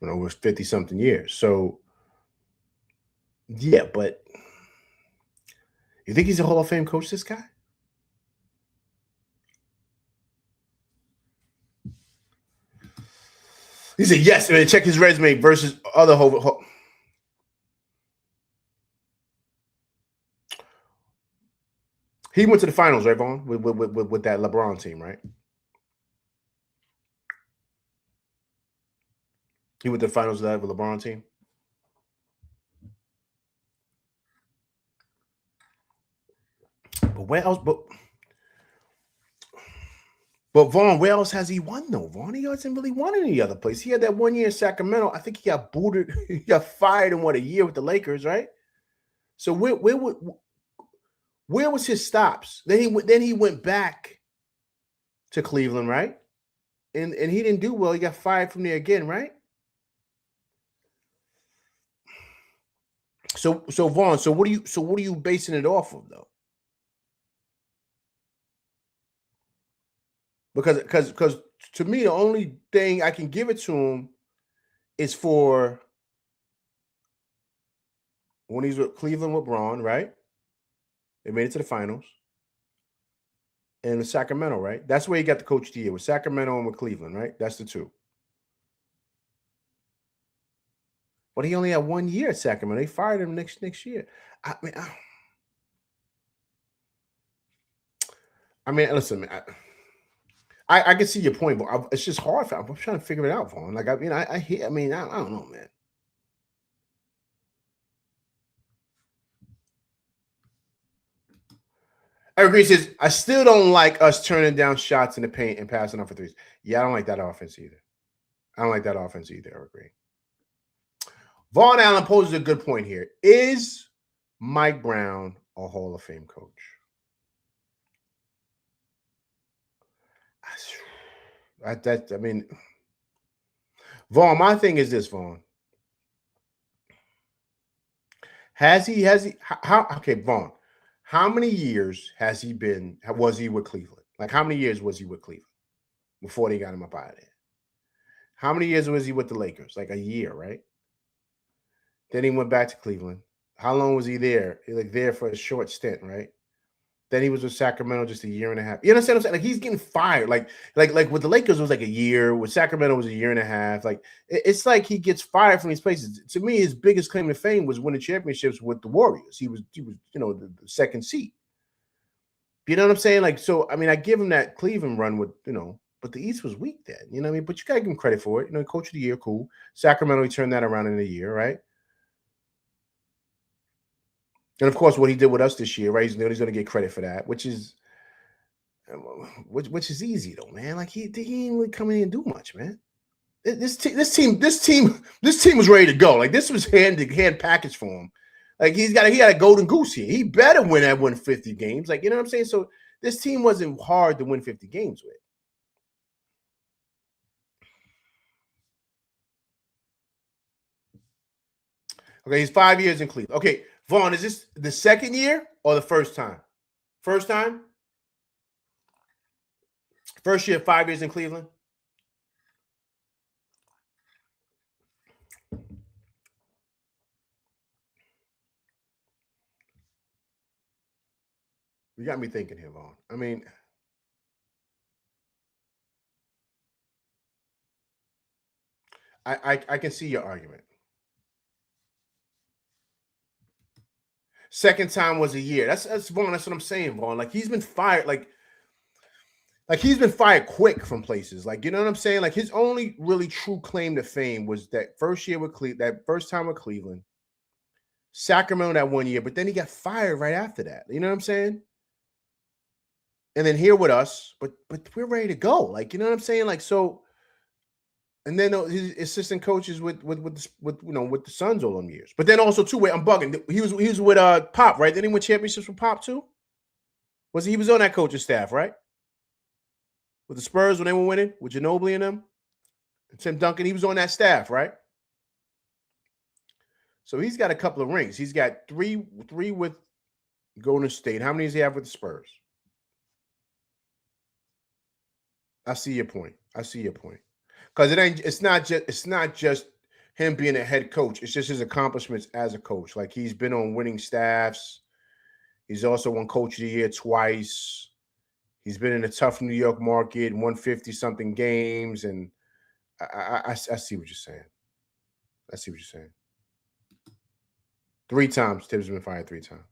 it was 50-something years. So yeah, but you think he's a Hall of Fame coach, this guy? He said yes. I mean, check his resume versus other He went to the finals, right, Vaughn, with that LeBron team, right? He went to the finals with that LeBron team. But where else? But Vaughn, where else has he won, though? Vaughn, he hasn't really won any other place. He had that 1 year in Sacramento. I think he got booted. He got fired in, a year with the Lakers, right? So where was his stops? Then he went back to Cleveland, right? And he didn't do well. He got fired from there again, right? So Vaughn, so what are you basing it off of, though? Because to me, the only thing I can give it to him is for when he's with Cleveland with Braun, right? They made it to the finals. And with Sacramento, right? That's where he got the coach of the year, with Sacramento and with Cleveland, right? That's the two. But he only had 1 year at Sacramento. They fired him next year. I mean, listen, man, I can see your point, but it's just hard. I'm trying to figure it out, Vaughn. Like, I mean, I don't know, man. Eric Green says, I still don't like us turning down shots in the paint and passing off for threes. Yeah, I don't like that offense either. Eric Green. Vaughn Allen poses a good point here. Is Mike Brown a Hall of Fame coach? I mean, Vaughn, my thing is this, Vaughn. Vaughn, how many years was he with Cleveland? Like, how many years was he with Cleveland before they got him up out of there? How many years was he with the Lakers? Like a year, right? Then he went back to Cleveland. How long was he there? Like there for a short stint, right? Then he was with Sacramento just a year and a half. You understand what I'm saying? Like, he's getting fired. Like with the Lakers, it was like a year. With Sacramento, it was a year and a half. Like, it's like he gets fired from these places. To me, his biggest claim to fame was winning championships with the Warriors. He was the second seed. You know what I'm saying? Like, so, I mean, I give him that Cleveland run with, but the East was weak then. You know what I mean? But you got to give him credit for it. Coach of the year, cool. Sacramento, he turned that around in a year, right? And of course, what he did with us this year, right? He's going to get credit for that, which is easy though, man. Like he ain't really come in and do much, man. This team was ready to go. Like, this was hand package for him. Like, he had a golden goose here. He better win 50 games. Like, you know what I'm saying? So this team wasn't hard to win 50 games with. Okay, he's 5 years in Cleveland. Okay, Vaughn, is this the second year or the first time? First time? First year, 5 years in Cleveland? got me thinking here, Vaughn. I mean, I can see your argument. Second time was a year. That's Vaughn. That's what I'm saying, Vaughn. Like he's been fired. Like he's been fired quick from places. Like you know what I'm saying. Like his only really true claim to fame was that first year with that first time with Cleveland, Sacramento that 1 year. But then he got fired right after that. You know what I'm saying? And then here with us, but we're ready to go. Like you know what I'm saying. Like so. And then his assistant coaches with the Suns all them years. But then also too, wait, I'm bugging. He was with Pop, right? Then he win championships with Pop too. He was on that coaching staff, right? With the Spurs when they were winning with Ginobili and them, and Tim Duncan, he was on that staff, right? So he's got a couple of rings. He's got three with Golden State. How many does he have with the Spurs? I see your point. Because it's not just him being a head coach. It's just his accomplishments as a coach. Like he's been on winning staffs. He's also won Coach of the Year twice. He's been in a tough New York market, won 50-something games, and I see what you're saying. 3 times Tibbs has been fired 3 times.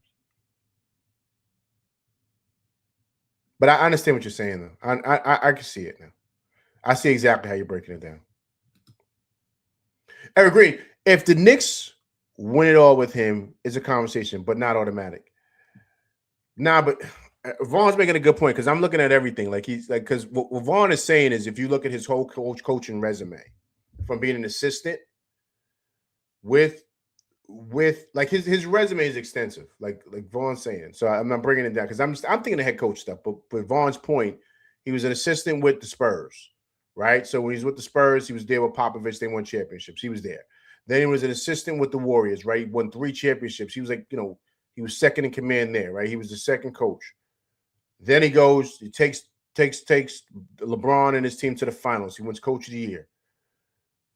But I understand what you're saying, though. I can see it now. I see exactly how you're breaking it down. Eric Green, if the Knicks win it all with him, it's a conversation, but not automatic. Nah, but Vaughn's making a good point because I'm looking at everything. Like he's like, because what Vaughn is saying is if you look at his whole coaching resume from being an assistant with like his resume is extensive, like Vaughn's saying. So I'm not bringing it down because I'm thinking of head coach stuff. But Vaughn's point, he was an assistant with the Spurs, right? So when he's with the Spurs, he was there with Popovich. They won championships. He was there. Then he was an assistant with the Warriors, right? He won 3 championships. He was like, he was second in command there, right? He was the second coach. Then he goes, he takes LeBron and his team to the finals. He wins Coach of the Year.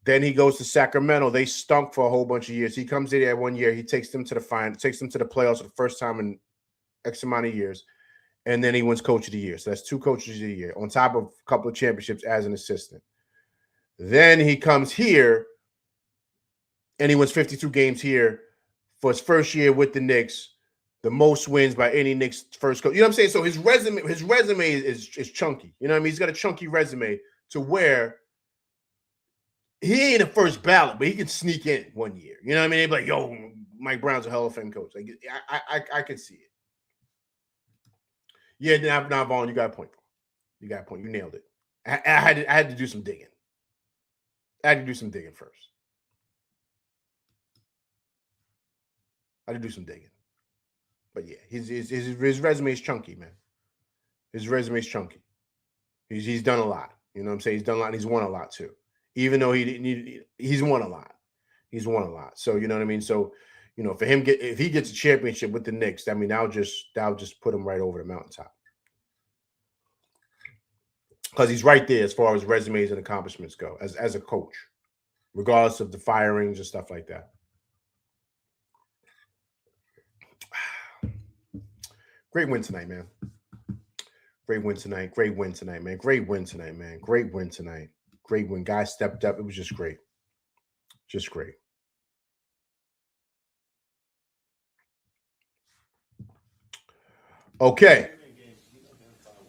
Then he goes to Sacramento. They stunk for a whole bunch of years. He comes in there 1 year. He takes them to the final, takes them to the playoffs for the first time in X amount of years. And then he wins Coach of the Year. So that's 2 Coaches of the Year on top of a couple of championships as an assistant. Then he comes here and he wins 52 games here for his first year with the Knicks. The most wins by any Knicks first coach. You know what I'm saying? So his resume is chunky. You know what I mean? He's got a chunky resume to where he ain't a first ballot, but he can sneak in 1 year. You know what I mean? They'd be like, yo, Mike Brown's a Hall of Fame coach. Like, I can see it. Yeah, now Vaughn, you got a point. You nailed it. I had to do some digging. I had to do some digging first. I had to do some digging. But yeah, his resume is chunky, man. His resume is chunky. He's done a lot. You know what I'm saying? He's done a lot and he's won a lot too. Even though he's won a lot. He's won a lot. So you know what I mean? So, for him if he gets a championship with the Knicks, I mean, that'll just put him right over the mountaintop. Because he's right there as far as resumes and accomplishments go as a coach, regardless of the firings and stuff like that. Great win tonight, man. Great win tonight, man. Great win. Guys stepped up. It was just great. Just great. Okay.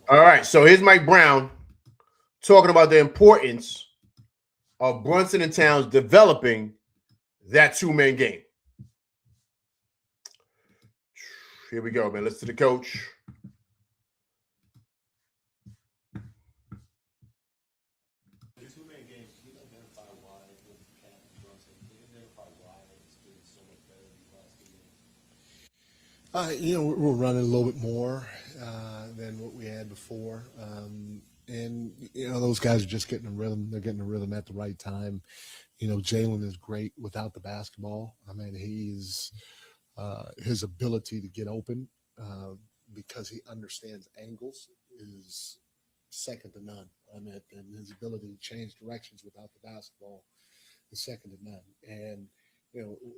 All right. So here's Mike Brown talking about the importance of Brunson and Towns developing that 2-man game. Here we go, man. Listen to the coach. We're running a little bit more than what we had before. And those guys are just getting a rhythm. They're getting a rhythm at the right time. Jalen is great without the basketball. I mean, he's his ability to get open because he understands angles is second to none. I mean, and his ability to change directions without the basketball is second to none. And,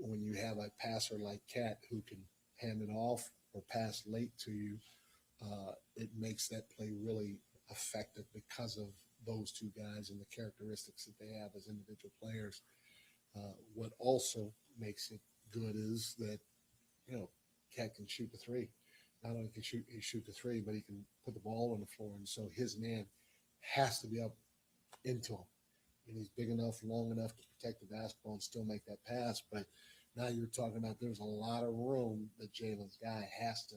when you have a passer like Cat who can hand it off or pass late to you, it makes that play really effective because of those two guys and the characteristics that they have as individual players. What also makes it good is that, Cat can shoot the three. Not only can he shoot the three, but he can put the ball on the floor. And so his man has to be up into him. And he's big enough, long enough to protect the basketball and still make that pass. But now you're talking about there's a lot of room that Jalen's guy has to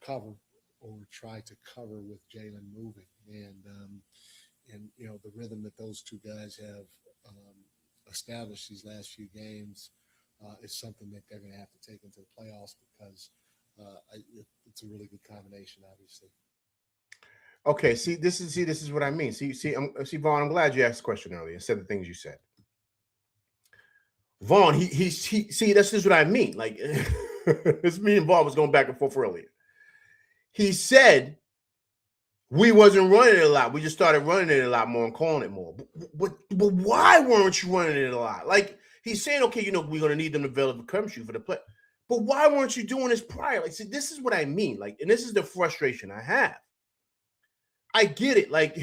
cover or try to cover with Jalen moving. And the rhythm that those two guys have established these last few games is something that they're going to have to take into the playoffs because it's a really good combination, obviously. Okay, this is what I mean. See, Vaughn, I'm glad you asked the question earlier instead of the things you said. Vaughn, he see, this is what I mean. Like, it's me and Vaughn was going back and forth earlier. He said we wasn't running it a lot. We just started running it a lot more and calling it more. But why weren't you running it a lot? Like, he's saying, okay, we're going to need them to develop a chemistry for the play. But why weren't you doing this prior? Like, see, this is what I mean. Like, and this is the frustration I have. I get it. Like,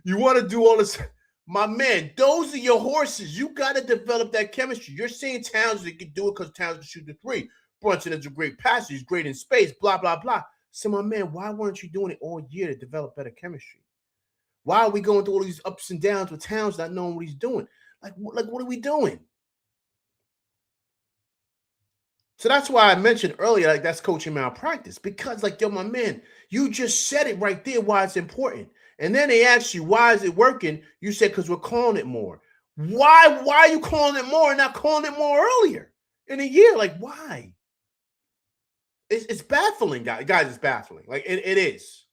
you want to do all this. My man, those are your horses. You got to develop that chemistry. You're saying Towns can do it because Towns can shoot the three. Brunson is a great passer. He's great in space, blah, blah, blah. So, my man, why weren't you doing it all year to develop better chemistry? Why are we going through all these ups and downs with Towns not knowing what he's doing? Like what are we doing? So that's why I mentioned earlier, like, that's coaching malpractice. Because, like, yo, my man, you just said it right there why it's important. And then they ask you, why is it working? You said, because we're calling it more. Why are you calling it more and not calling it more earlier in a year? Like, why? It's baffling, guys. Guys, it's baffling. Like, it is.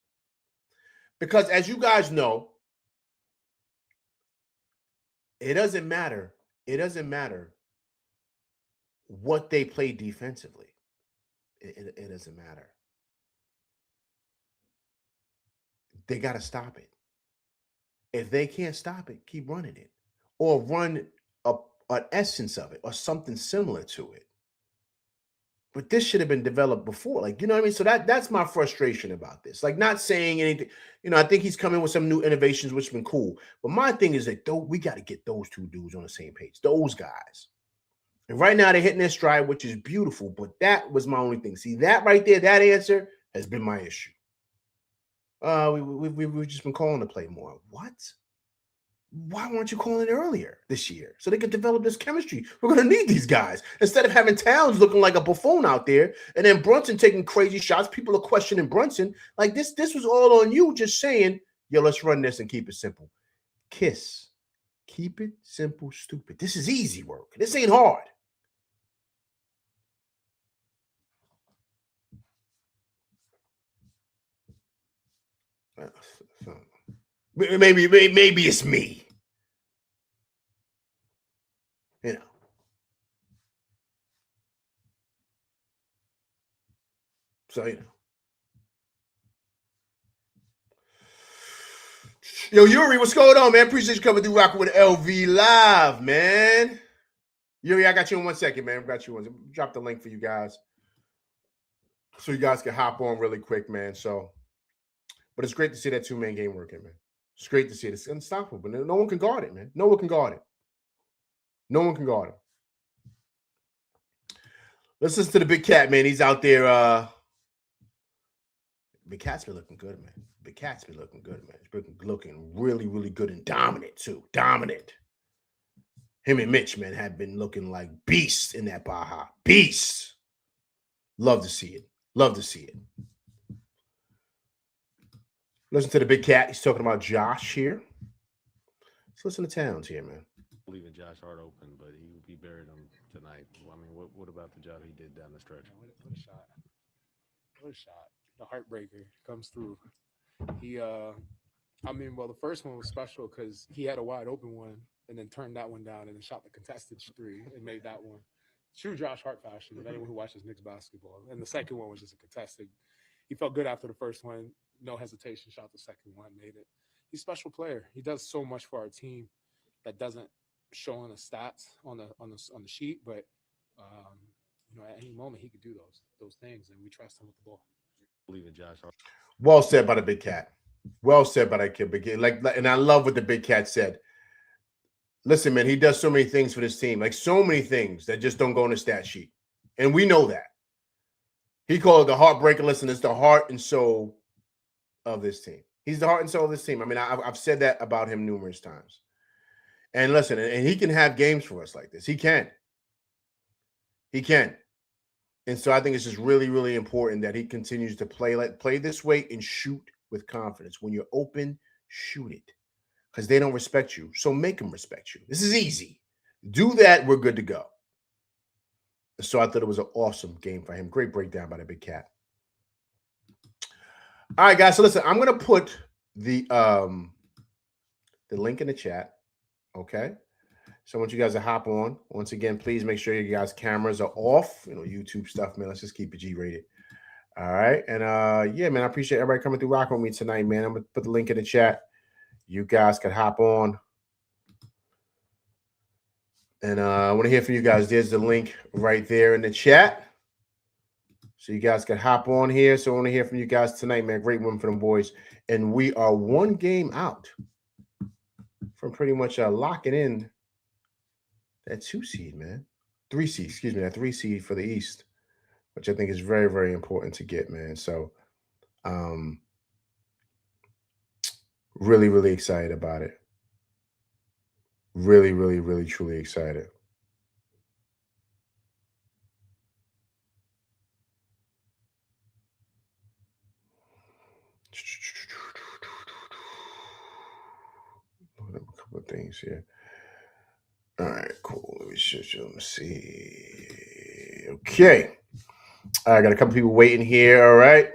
Because as you guys know, it doesn't matter. It doesn't matter what they play defensively. It doesn't matter. They got to stop it. If they can't stop it, keep running it. Or run an essence of it or something similar to it. But this should have been developed before. Like, you know what I mean? So that's my frustration about this. Like, not saying anything. I think he's coming with some new innovations, which has been cool. But my thing is that we got to get those two dudes on the same page. Those guys. And right now they're hitting their stride, which is beautiful. But that was my only thing. See, that right there, that answer has been my issue. We've just been calling to play more. What? Why weren't you calling it earlier this year so they could develop this chemistry? We're going to need these guys. Instead of having Towns looking like a buffoon out there and then Brunson taking crazy shots, people are questioning Brunson. Like, this was all on you just saying, yo, let's run this and keep it simple. KISS. Keep it simple, stupid. This is easy work. This ain't hard. Maybe it's me. So, Yo, Yuri, what's going on, man? Appreciate you coming through rocking with LV Live, man. Yuri, I got you in 1 second, man. Drop the link for you guys so you guys can hop on really quick, man. So, but it's great to see that two-man game working, man. It's great to see it. It's unstoppable. No one can guard it, man. No one can guard it. No one can guard it. Let's listen to the Big Cat, man. He's out there. Big Cat's been looking good, man. Big Cat's been looking good, man. He's been looking really, really good and dominant, too. Dominant. Him and Mitch, man, have been looking like beasts in that Baja. Beasts. Love to see it. Love to see it. Listen to the Big Cat. He's talking about Josh here. Let's listen to Towns here, man. Leaving Josh Hart open, but he buried him tonight. I mean, what about the job he did down the stretch? What a shot. What a shot. The heartbreaker comes through. The first one was special because he had a wide open one and then turned that one down and then shot the contested three and made that one. True Josh Hart fashion of anyone who watches Knicks basketball. And the second one was just a contested. He felt good after the first one. No hesitation, shot the second one, made it. He's a special player. He does so much for our team that doesn't show on the stats on the sheet, but at any moment he could do those things, and we trust him with the ball. believe in Josh Hart. Well said by the big cat. Well said by that kid. And I love what the big cat said. Listen, man, he does so many things for this team, like so many things that just don't go on the stat sheet. And we know that. He called it the heartbreaker. Listen, it's the heart and soul of this team. He's the heart and soul of this team. I mean, I've said that about him numerous times. And listen, and he can have games for us like this. He can. He can. And so I think it's just really, really important that he continues to play this way and shoot with confidence. When you're open, shoot it. Because they don't respect you. So make them respect you. This is easy. Do that, we're good to go. So I thought it was an awesome game for him. Great breakdown by the big cat. All right, guys. So listen, I'm gonna put the link in the chat. Okay. So I want you guys to hop on. Once again, please make sure you guys' cameras are off. You know, YouTube stuff, man. Let's just keep it G-rated. All right. And yeah, man, I appreciate everybody coming through rocking with me tonight, man. I'm gonna put the link in the chat. You guys can hop on. And I want to hear from you guys. There's the link right there in the chat. So you guys can hop on here. So I want to hear from you guys tonight, man. Great win for them boys. And we are one game out from pretty much locking in that 2 seed, man. 3 seed, excuse me, that 3 seed for the East, which I think is very, very important to get, man. So really, really excited about it. Really, really, really, truly excited. Look at a couple of things here. All right, cool. Let me see. Okay. I got a couple people waiting here. All right.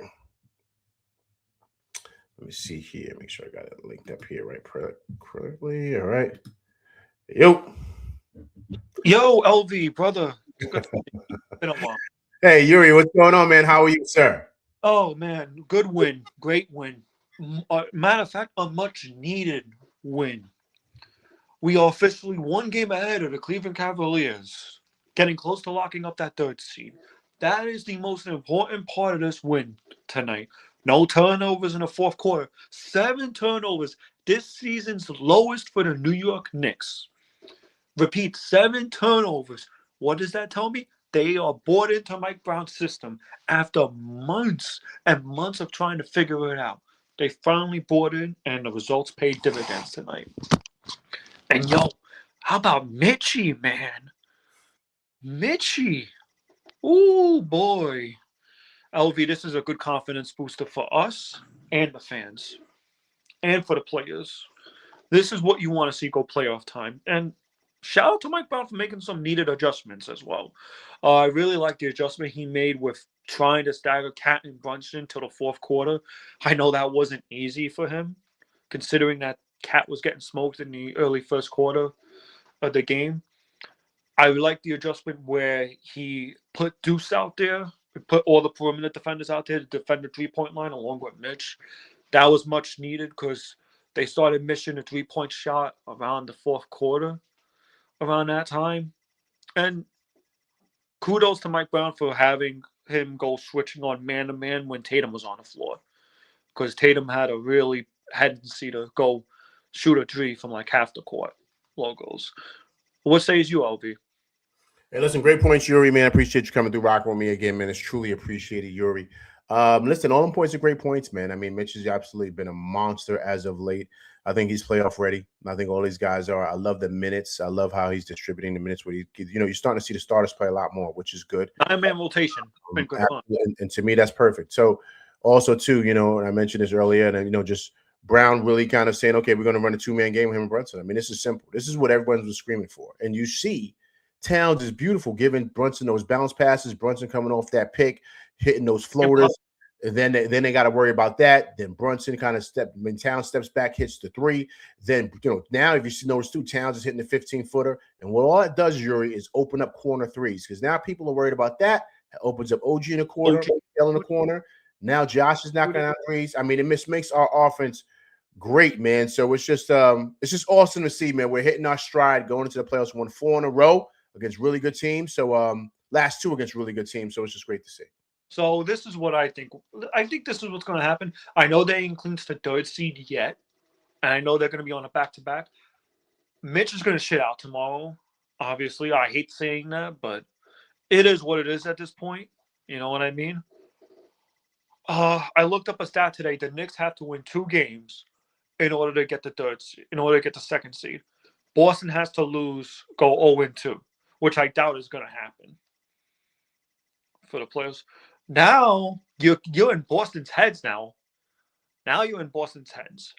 Let me see here. Make sure I got it linked up here right correctly. All right. Yo, LV, brother. It's been a while. Hey, Yuri, what's going on, man? How are you, sir? Oh, man. Good win. Great win. Matter of fact, a much needed win. We are officially 1 game ahead of the Cleveland Cavaliers, getting close to locking up that 3rd seed. That is the most important part of this win tonight. No turnovers in the 4th quarter. 7 turnovers. This season's lowest for the New York Knicks. Repeat, 7 turnovers. What does that tell me? They are bought into Mike Brown's system after months and months of trying to figure it out. They finally bought in, and the results paid dividends tonight. And yo, how about Mitchie, man? Mitchie. Ooh, boy. LV, this is a good confidence booster for us and the fans and for the players. This is what you want to see go playoff time. And shout out to Mike Brown for making some needed adjustments as well. I really like the adjustment he made with trying to stagger Cat and Brunson till the 4th quarter. I know that wasn't easy for him, considering that Cat was getting smoked in the early 1st quarter of the game. I like the adjustment where he put Deuce out there, put all the perimeter defenders out there to defend the 3-point line along with Mitch. That was much needed because they started missing a 3-point shot around the 4th quarter, around that time. And kudos to Mike Brown for having him go switching on man-to-man when Tatum was on the floor, because Tatum had a really tendency to go shoot a 3 from like half the court logos. What says you, LV? Hey, listen, great points, Yuri, man. I appreciate you coming through rocking with me again, man. It's truly appreciated, Yuri. Listen, all them points are great points, man. I mean, Mitch has absolutely been a monster as of late. I think he's playoff ready. I think all these guys are. I love the minutes. I love how he's distributing the minutes. Where you're starting to see the starters play a lot more, which is good. 9-man rotation. Been good fun. And to me, that's perfect. So also, too, and I mentioned this earlier, and just Brown really kind of saying, okay, we're going to run a 2-man game with him and Brunson. I mean, this is simple. This is what everyone was screaming for. And you see Towns is beautiful, giving Brunson those bounce passes, Brunson coming off that pick, hitting those floaters. And then they got to worry about that. Then Brunson kind of Towns steps back, hits the 3. Then, now if you notice too, Towns is hitting the 15-footer. And what all that does, Yuri, is open up corner 3s, because now people are worried about that. It opens up OG in the corner, L in the corner. Now Josh is knocking out 3s. I mean, it makes our offense great, man. So it's just awesome to see, man. We're hitting our stride, going into the playoffs. Won 4 in a row against really good teams. So last 2 against really good teams. So it's just great to see. So this is what I think. I think this is what's going to happen. I know they ain't clinched the 3rd seed yet, and I know they're going to be on a back-to-back. Mitch is going to shit out tomorrow. Obviously, I hate saying that, but it is what it is at this point. You know what I mean? I looked up a stat today. The Knicks have to win 2 games in order to get the 3rd seed, in order to get the 2nd seed. Boston has to lose, go 0-2, which I doubt is going to happen for the players. Now you're in Boston's heads now. Now you're in Boston's heads,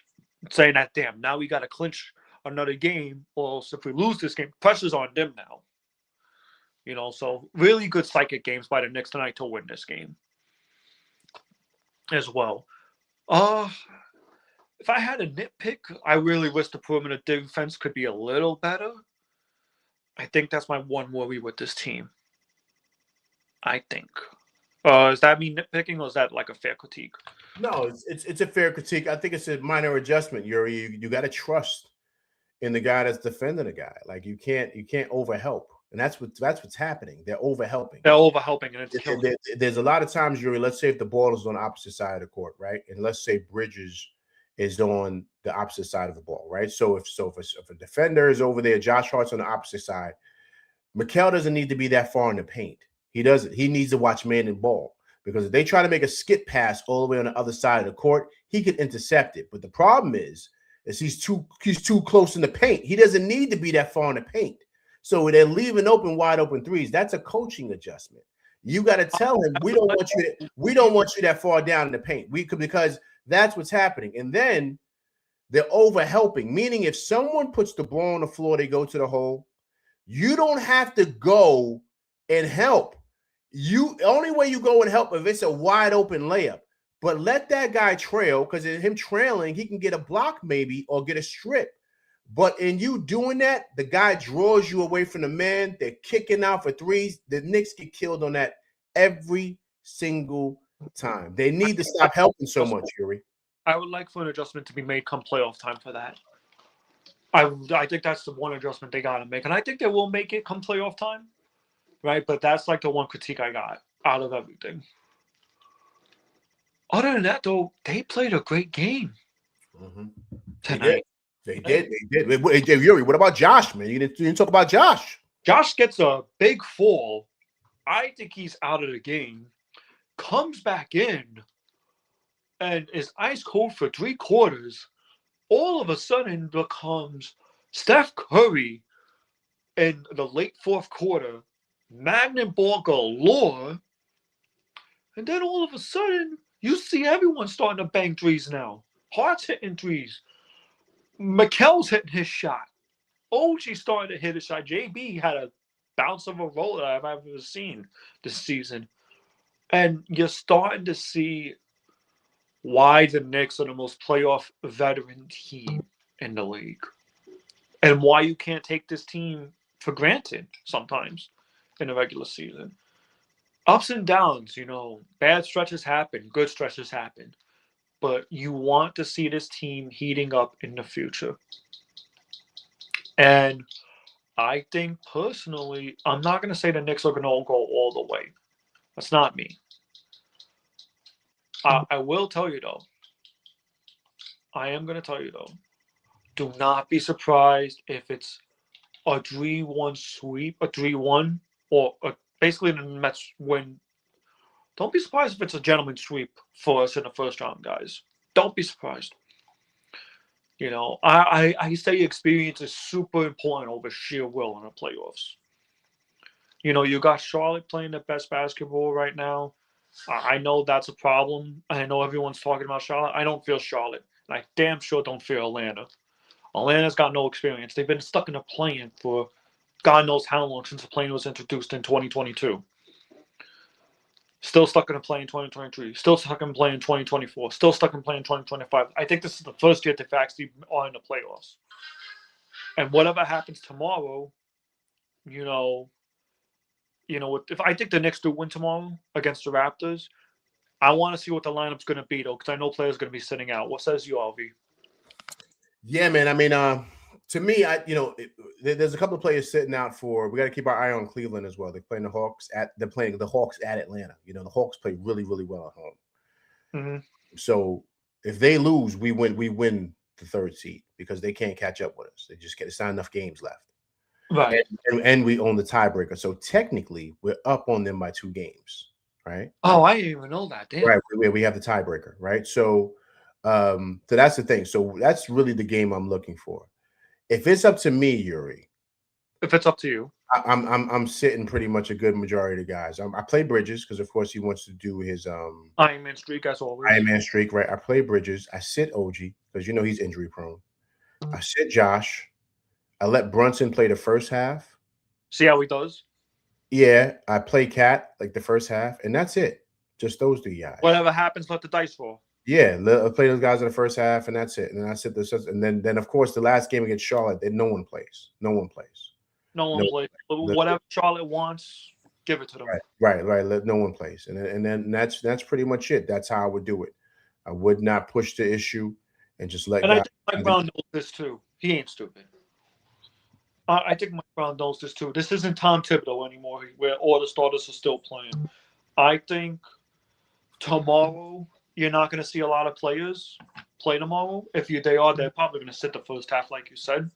saying that, damn, now we got to clinch another game, or else if we lose this game, pressure's on them now. You know, so really good psychic games by the Knicks tonight to win this game as well. If I had a nitpick, I really wish the perimeter defense could be a little better. I think that's my one worry with this team. I think. Is that me nitpicking, or is that like a fair critique? No, it's a fair critique. I think it's a minor adjustment, Yuri. You got to trust in the guy that's defending the guy. Like you can't overhelp, and that's what's happening. They're overhelping. They're overhelping, and it's killing. There's a lot of times, Yuri. Let's say if the ball is on the opposite side of the court, right, and let's say Bridges is on the opposite side of the ball, right. So if a defender is over there, Josh Hart's on the opposite side. Mikal doesn't need to be that far in the paint. He doesn't. He needs to watch man and ball, because if they try to make a skip pass all the way on the other side of the court, he can intercept it. But the problem is he's too close in the paint. He doesn't need to be that far in the paint. So they're leaving wide open threes. That's a coaching adjustment. You got to tell him we don't want you that far down in the paint. Because that's what's happening. And then they're overhelping, meaning if someone puts the ball on the floor, they go to the hole. You don't have to go and help. Only way you go and help if it's a wide open layup. But let that guy trail, because in him trailing, he can get a block maybe or get a strip. But in you doing that, the guy draws you away from the man. They're kicking out for threes. The Knicks get killed on that every single time. They need to stop helping so much, Yuri. I would like for an adjustment to be made come playoff time for that. I think that's the one adjustment they got to make. And I think they will make it come playoff time. Right, but that's like the one critique I got out of everything. Other than that, though, they played a great game tonight. They did. Hey, Yuri, what about Josh, man? You didn't talk about Josh. Josh gets a big fall. I think he's out of the game. Comes back in and is ice cold for 3 quarters. All of a sudden becomes Steph Curry in the late 4th quarter. Magnet ball galore, and then all of a sudden you see everyone starting to bang threes now. Hart's hitting threes. Mikal's hitting his shot. OG's starting to hit a shot. JB had a bounce of a roll that I've ever seen this season. And you're starting to see why the Knicks are the most playoff veteran team in the league. And why you can't take this team for granted sometimes in the regular season. Ups and downs, bad stretches happen, good stretches happen. But you want to see this team heating up in the future. And I think personally, I'm not going to say the Knicks are going to go all the way. That's not me. I will tell you, though. I am going to tell you, though. Do not be surprised if it's a 3-1 sweep, a 3-1, or basically the Mets win. Don't be surprised if it's a gentleman's sweep for us in the first round, guys. Don't be surprised. I say experience is super important over sheer will in the playoffs. You got Charlotte playing the best basketball right now. I know that's a problem. I know everyone's talking about Charlotte. I don't feel Charlotte. And I damn sure don't feel Atlanta. Atlanta's got no experience. They've been stuck in a plane for God knows how long since the plane was introduced in 2022. Still stuck in a plane in 2023. Still stuck in a plane in 2024. Still stuck in a plane in 2025. I think this is the first year they've actually are in the playoffs. And whatever happens tomorrow, if I think the Knicks do win tomorrow against the Raptors, I want to see what the lineup's going to be, though, because I know players are going to be sitting out. What says you, LV? Yeah, man. I mean, to me, there's a couple of players sitting out for. We got to keep our eye on Cleveland as well. They're playing the Hawks at Atlanta. You know, the Hawks play really, really well at home. Mhm. So if they lose, we win the third seed because they can't catch up with us. It's not enough games left. Right. And we own the tiebreaker. So technically, we're up on them by 2 games, right? Oh, I didn't even know that. Damn. Right. We have the tiebreaker, right? So that's the thing. So that's really the game I'm looking for. If it's up to me, Yuri, If it's up to you. I'm sitting pretty much a good majority of the guys. I play Bridges because, of course, he wants to do his Iron Man streak as always. Iron Man streak, right? I play Bridges. I sit OG because he's injury prone. I sit Josh. I let Brunson play the first half. See how he does. Yeah, I play Cat like the first half, and that's it. Just those 3 guys. Whatever happens, let the dice roll. Yeah, I play those guys in the first half, and that's it. And then I sit this, and then of course the last game against Charlotte, no one plays. No one plays. No one plays. Whatever Charlotte wants, give it to them. Right. No one plays, and then that's pretty much it. That's how I would do it. I would not push the issue and just let. And I think Mike Brown knows this too. He ain't stupid. I think Mike Brown knows this too. This isn't Tom Thibodeau anymore, where all the starters are still playing. I think tomorrow you're not going to see a lot of players play tomorrow. If they are, they're probably going to sit the first half, like you said.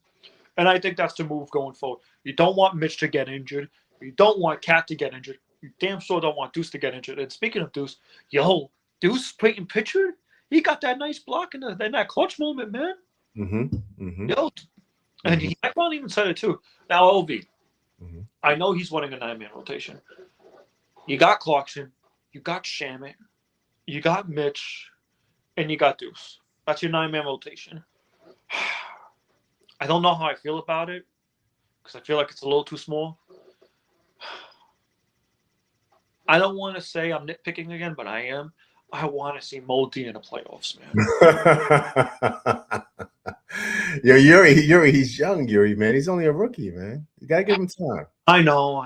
And I think that's the move going forward. You don't want Mitch to get injured. You don't want Cat to get injured. You damn sure don't want Deuce to get injured. And speaking of Deuce, Deuce Peyton Pitcher, he got that nice block in that clutch moment, man. Mm-hmm. And Mike Brown even said it too. Now, LV, I know he's running a 9-man rotation. You got Clarkson, you got Shamit, you got Mitch, and you got Deuce. That's your 9-man rotation. I don't know how I feel about it because I feel like it's a little too small. I don't want to say I'm nitpicking again, but I am. I want to see Mo D in the playoffs, man. Yo, Yuri, he's young, Yuri, man. He's only a rookie, man. You gotta give him time. I know.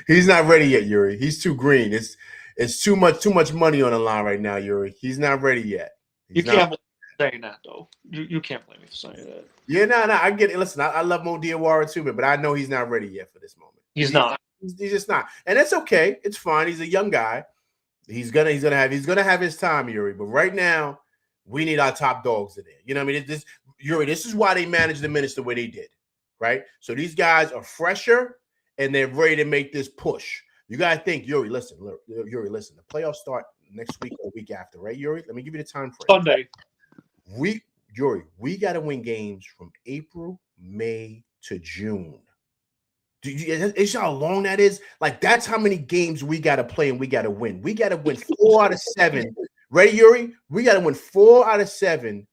He's not ready yet, Yuri. He's too green. It's too much money on the line right now, Yuri. He's not ready yet. You can't blame me for saying that, though. You can't blame me for saying that. Yeah, no, I get it. Listen, I love Mo Diawara too, but I know he's not ready yet for this moment. He's not. He's just not, and that's okay. It's fine. He's a young guy. He's gonna have his time, Yuri. But right now, we need our top dogs in there. You know what I mean? Yuri, this is why they managed the minutes the way they did, right? So these guys are fresher and they're ready to make this push. You gotta think, Yuri. Listen. The playoffs start next week or the week after, right, Yuri? Let me give you the time frame. Sunday. We got to win games from April, May to June. Is how long that is? Like, that's how many games we got to play and we got to win. We got to win 4 out of 7. Right, Yuri? We got to win 4 out of 7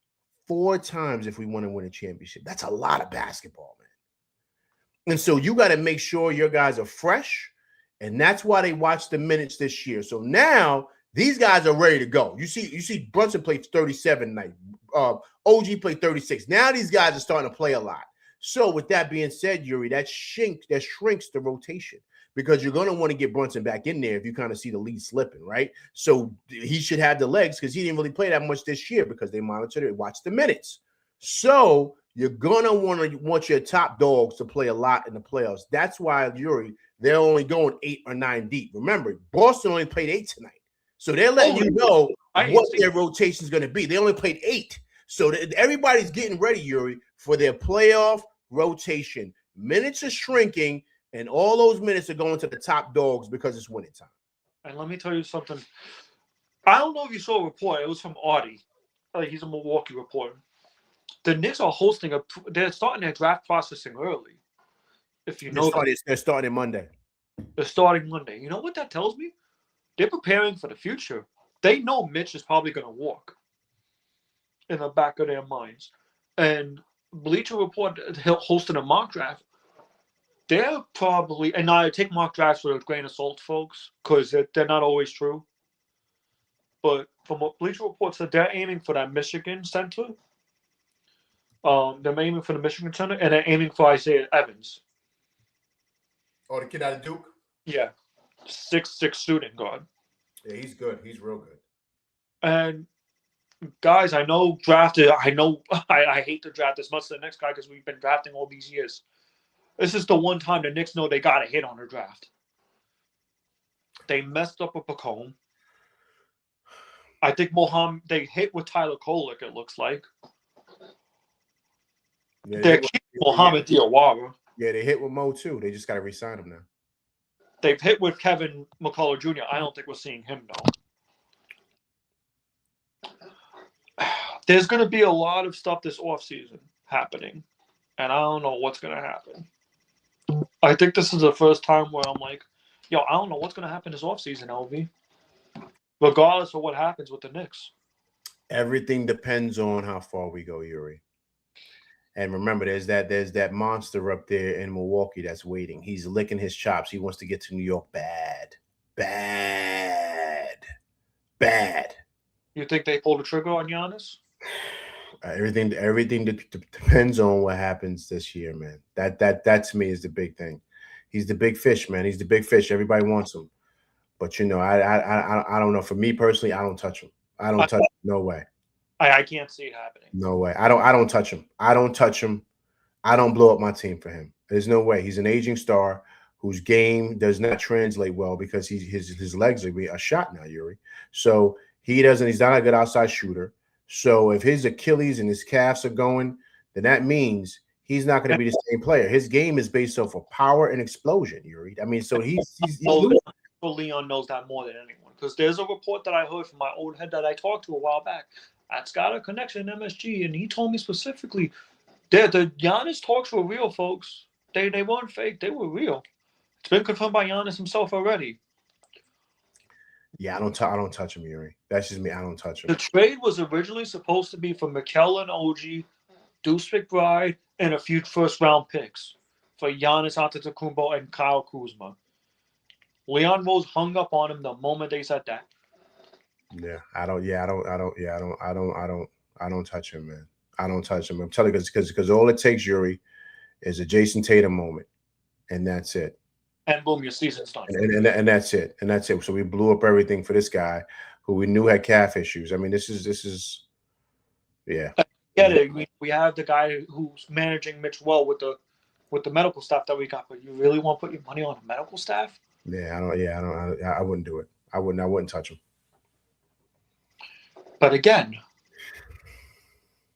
4 times if we want to win a championship. That's a lot of basketball, man. And so you got to make sure your guys are fresh, and that's why they watch the minutes this year. So now these guys are ready to go. You see Brunson played 37 tonight. OG played 36. Now these guys are starting to play a lot. So with that being said, Yuri, that shrinks the rotation because you're going to want to get Brunson back in there if you kind of see the lead slipping, right? So he should have the legs because he didn't really play that much this year because they monitored it, watched the minutes. So you're going to want your top dogs to play a lot in the playoffs. That's why, Yuri, they're only going 8 or 9 deep. Remember, Boston only played 8 tonight. So they're letting you know what their rotation is going to be. They only played 8. So everybody's getting ready, Yuri, for their playoff rotation. Minutes are shrinking, and all those minutes are going to the top dogs because it's winning time. And let me tell you something. I don't know if you saw a report. It was from Artie. He's a Milwaukee reporter. The Knicks are they're starting their draft processing early. If you know they're starting Monday. They're starting Monday. You know what that tells me? They're preparing for the future. They know Mitch is probably going to walk in the back of their minds. And Bleacher Report hosting a mock draft. They're probably, and I take mock drafts with a grain of salt, folks, because they're not always true. But from what Bleacher Report said, they're aiming for that Michigan center. They're aiming for the Michigan center, and they're aiming for Isaiah Evans. Oh, the kid out of Duke? Yeah. 6'6" shooting guard. Yeah, he's good. He's real good. And guys, I know drafted. I know I hate to draft as much as the next guy because we've been drafting all these years. This is the one time the Knicks know they got to hit on their draft. They messed up with Pacone. I think they hit with Tyler Kolek, it looks like. Yeah, They're keeping Mohamed Diawara. Yeah, they hit with Mo too. They just got to re-sign him now. They've hit with Kevin McCullough Jr. I don't think we're seeing him, though. There's going to be a lot of stuff this offseason happening, and I don't know what's going to happen. I think this is the first time where I'm like, yo, I don't know what's going to happen this offseason, LV, regardless of what happens with the Knicks. Everything depends on how far we go, Yuri. And remember, there's that monster up there in Milwaukee that's waiting. He's licking his chops. He wants to get to New York bad. You think they pull the trigger on Giannis? Everything depends on what happens this year, man. That to me is the big thing. He's the big fish, man. He's the big fish. Everybody wants him, but I don't know. For me personally, I don't touch him. I don't touch him. No way. I can't see it happening. No way. I don't touch him. I don't touch him. I don't blow up my team for him. There's no way. He's an aging star whose game does not translate well because his legs are a shot now, Yuri. So he's not a good outside shooter. So if his Achilles and his calves are going, then that means he's not going to be the same player. His game is based off of power and explosion, Yuri. I mean, so he's Leon knows that more than anyone because there's a report that I heard from my old head that I talked to a while back. That's got a connection in MSG, and he told me specifically that the Giannis talks were real, folks. They weren't fake; they were real. It's been confirmed by Giannis himself already. Yeah, I don't touch him, Yuri. That's just me. I don't touch him. The trade was originally supposed to be for Mikal and OG, Deuce McBride, and a few first-round picks for Giannis Antetokounmpo and Kyle Kuzma. Leon Rose hung up on him the moment they said that. Yeah, I don't touch him, man. I don't touch him. I'm telling you because all it takes, Yuri, is a Jason Tatum moment, and that's it. And boom, your season's done. And that's it. And that's it. So we blew up everything for this guy who we knew had calf issues. I mean, this is yeah. Get it. We have the guy who's managing Mitch well with the medical staff that we got, but you really want to put your money on the medical staff? Yeah, I wouldn't do it. I wouldn't touch him. But again,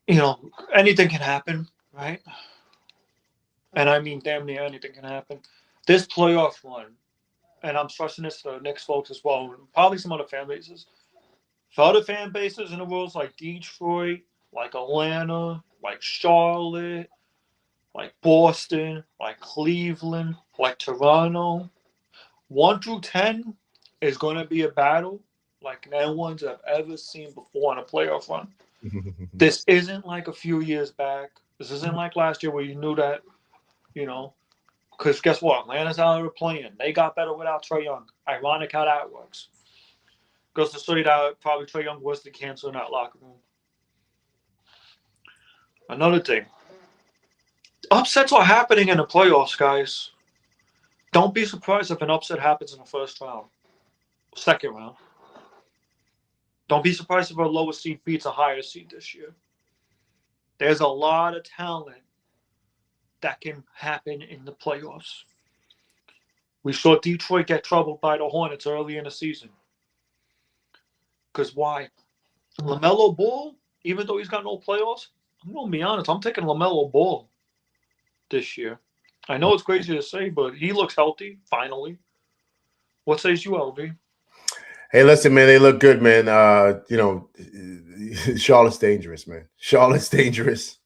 anything can happen, right? And I mean, damn near anything can happen. This playoff run, and I'm stressing this to the Knicks folks as well, probably some other fan bases. For other fan bases in the world like Detroit, like Atlanta, like Charlotte, like Boston, like Cleveland, like Toronto, 1 through 10 is going to be a battle like no one's have ever seen before in a playoff run. This isn't like a few years back. This isn't like last year where you knew that, because guess what? Atlanta's out of the play-in. They got better without Trae Young. Ironic how that works. Goes to show you that probably Trae Young was the cancer in that locker room. Another thing. Upsets are happening in the playoffs, guys. Don't be surprised if an upset happens in the first round. Second round. Don't be surprised if a lower seed beats a higher seed this year. There's a lot of talent that can happen in the playoffs. We saw Detroit get troubled by the Hornets early in the season. Because why? LaMelo Ball, even though he's got no playoffs, I'm going to be honest, I'm taking LaMelo Ball this year. I know it's crazy to say, but he looks healthy, finally. What says you, LV? Hey, listen, man, they look good, man. Charlotte's dangerous, man. Charlotte's dangerous.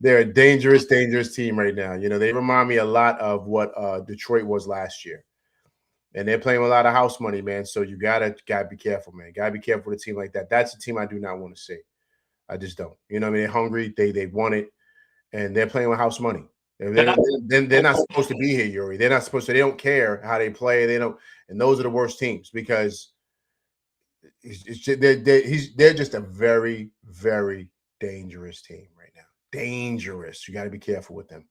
They're a dangerous team right now. They remind me a lot of what Detroit was last year. And they're playing with a lot of house money, man. So you gotta be careful, man. Gotta be careful with a team like that. That's a team I do not want to see. I just don't. They're hungry. They want it, and they're playing with house money. They're not supposed to be here, Yuri. They're not supposed to. They don't care how they play. They don't. And those are the worst teams because they're just a very, very dangerous team right now. Dangerous. You got to be careful with them.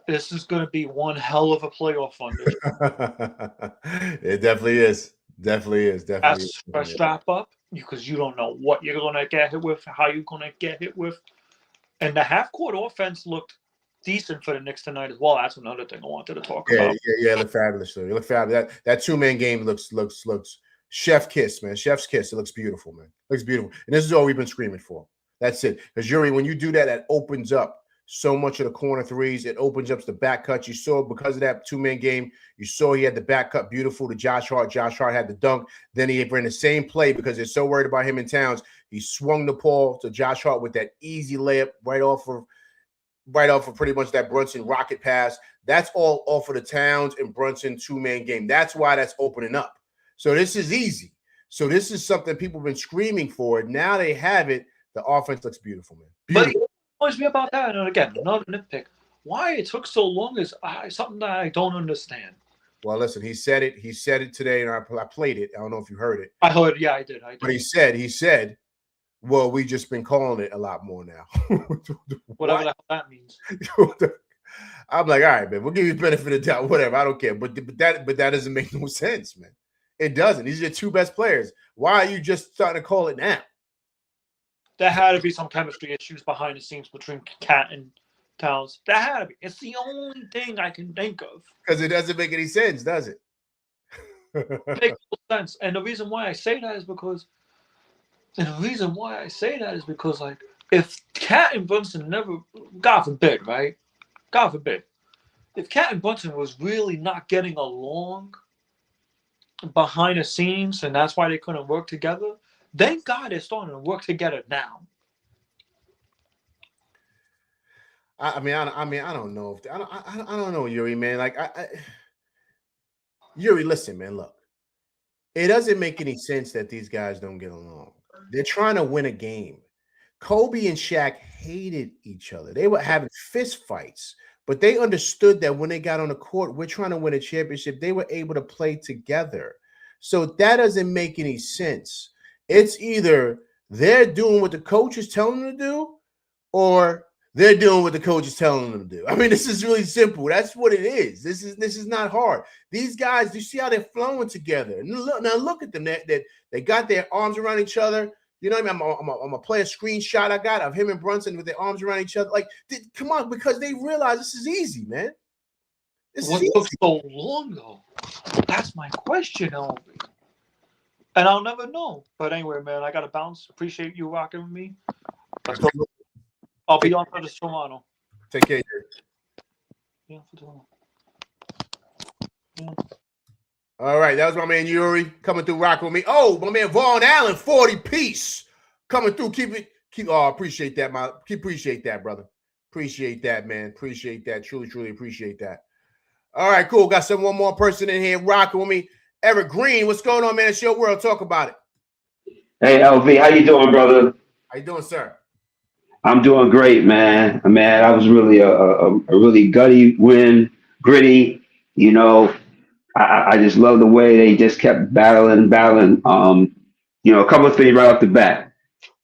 This is going to be one hell of a playoff run. It definitely is. Definitely is. Definitely is. That's a strap up because you don't know what you're gonna get hit with, how you're gonna get hit with. And the half court offense looked decent for the Knicks tonight as well. That's another thing I wanted to talk about. Yeah. It looked fabulous. You look fabulous. That 2-man game looks chef kiss, man. Chef's kiss. It looks beautiful, man. Looks beautiful. And this is all we've been screaming for. That's it. Because Yuri, when you do that, that opens up so much of the corner threes. It opens up the back cuts. You saw because of that 2-man game, you saw he had the back cut beautiful to Josh Hart. Josh Hart had the dunk. Then he ran the same play because they're so worried about him in Towns. He swung the ball to Josh Hart with that easy layup right off of pretty much that Brunson rocket pass. That's all off of the Towns and Brunson 2-man game. That's why that's opening up. So this is easy. So this is something people have been screaming for. Now they have it. The offense looks beautiful, man. Beautiful. But it annoys me about that, and again, another nitpick. Why it took so long is something that I don't understand. Well, listen, he said it. He said it today, and I played it. I don't know if you heard it. I heard, yeah, I did. But he said, well, we just been calling it a lot more now. Whatever the hell that means. I'm like, all right, man, we'll give you the benefit of the doubt, whatever. I don't care. But that doesn't make no sense, man. It doesn't. These are your two best players. Why are you just starting to call it now? There had to be some chemistry issues behind the scenes between Cat and Towns. There had to be. It's the only thing I can think of. Because it doesn't make any sense, does it? It makes no sense. And the reason why I say that is because like, if Cat and Brunson never, God forbid, right? God forbid. If Cat and Brunson was really not getting along behind the scenes, and that's why they couldn't work together, thank God they're starting to work together now. I don't know if I don't know, Yuri, man. Like Yuri, listen, man. Look, it doesn't make any sense that these guys don't get along. They're trying to win a game. Kobe and Shaq hated each other. They were having fist fights, but they understood that when they got on the court, we're trying to win a championship. They were able to play together. So that doesn't make any sense. It's either they're doing what the coach is telling them to do, or they're doing what the coach is telling them to do. I mean, this is really simple. That's what it is. This is not hard. These guys, you see how they're flowing together. Now look at them. They got their arms around each other. You know what I mean? I'm gonna play a screenshot I got of him and Brunson with their arms around each other. Like, come on, because they realize this is easy, man. What took so long, though? That's my question, LB. And I'll never know. But anyway, man, I got to bounce. Appreciate you rocking with me. I'll be on for the Toronto. Take care. Yeah, for Toronto. All right, that was my man Yuri coming through rocking with me. Oh, my man Vaughn Allen, 40 piece coming through. Appreciate that, appreciate that, brother. Appreciate that, man. Appreciate that. Truly appreciate that. All right, cool. Got one more person in here rocking with me. Eric Green, what's going on, man? It's your world. Talk about it. Hey, LV, how you doing, brother? How you doing, sir? I'm doing great, man. Man, that was really a really gutty win, gritty. You know, I just love the way they just kept battling. You know, a couple of things right off the bat.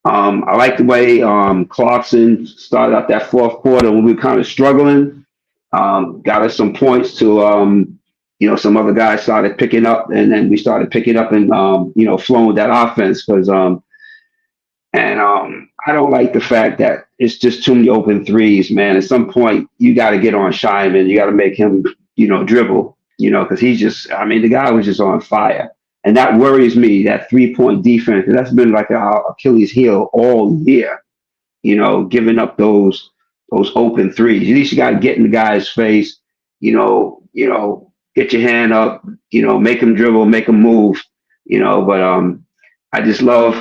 I like the way Clarkson started out that fourth quarter when we were kind of struggling. Got us some points to, you know, some other guys started picking up, and then we started picking up and, you know, flowing with that offense because, I don't like the fact that it's just too many open threes, man. At some point, you got to get on Scheinman. You got to make him, you know, dribble, you know, because the guy was just on fire. And that worries me, that 3-point defense, because that's been like our Achilles heel all year, you know, giving up those open threes. At least you got to get in the guy's face, you know, get your hand up, you know, make him dribble, make him move, you know. But I just love,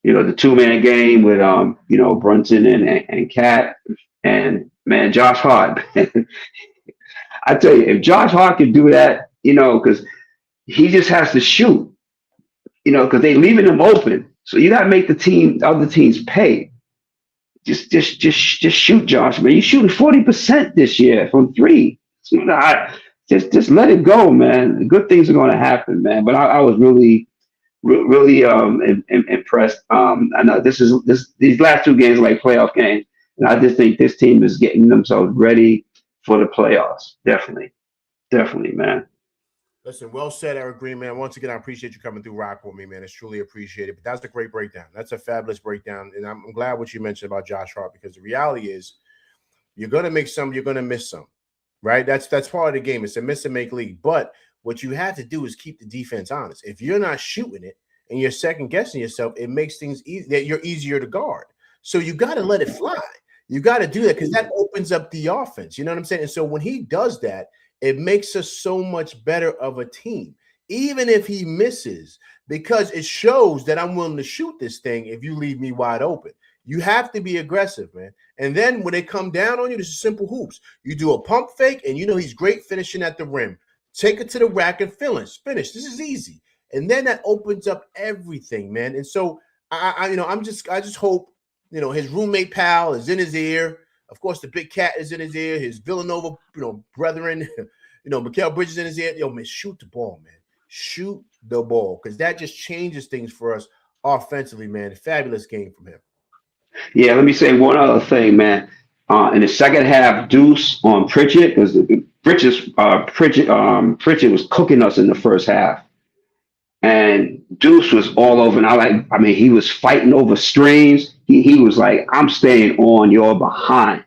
you know, the 2-man game with, you know, Brunson and Cat and, man, Josh Hart. I tell you, if Josh Hart could do that, you know, because he just has to shoot, you know, because they leaving him open. So you got to make the other teams pay. Just shoot, Josh, man. You're shooting 40% this year from three. So, just let it go, man. Good things are going to happen, man. But I was really impressed. I know these last two games are like playoff games, and I just think this team is getting themselves ready for the playoffs. Definitely, man. Listen, well said, Eric Green, man. Once again, I appreciate you coming through rock with me, man. It's truly appreciated. But that's a great breakdown. That's a fabulous breakdown. And I'm glad what you mentioned about Josh Hart, because the reality is you're going to make some, you're going to miss some, right? That's part of the game. It's a miss and make league. But what you have to do is keep the defense honest. If you're not shooting it and you're second guessing yourself, it makes things that you're easier to guard. So you got to let it fly. You got to do that because that opens up the offense. You know what I'm saying? And so when he does that, it makes us so much better of a team, even if he misses, because it shows that I'm willing to shoot this thing if you leave me wide open. You have to be aggressive, man. And then when they come down on you, this is simple hoops. You do a pump fake, and you know he's great finishing at the rim. Take it to the rack and finish. This is easy. And then that opens up everything, man. And so I just hope, his roommate pal is in his ear. Of course, the big cat is in his ear. His Villanova, brethren, Mikal Bridges in his ear. Yo, man, shoot the ball, man. Shoot the ball, because that just changes things for us offensively, man. Fabulous game from him. Yeah, let me say one other thing, man. In the second half, Deuce on Pritchett, because Pritchett was cooking us in the first half, and Deuce was all over. And he was fighting over screens. He was like, I'm staying on your behind,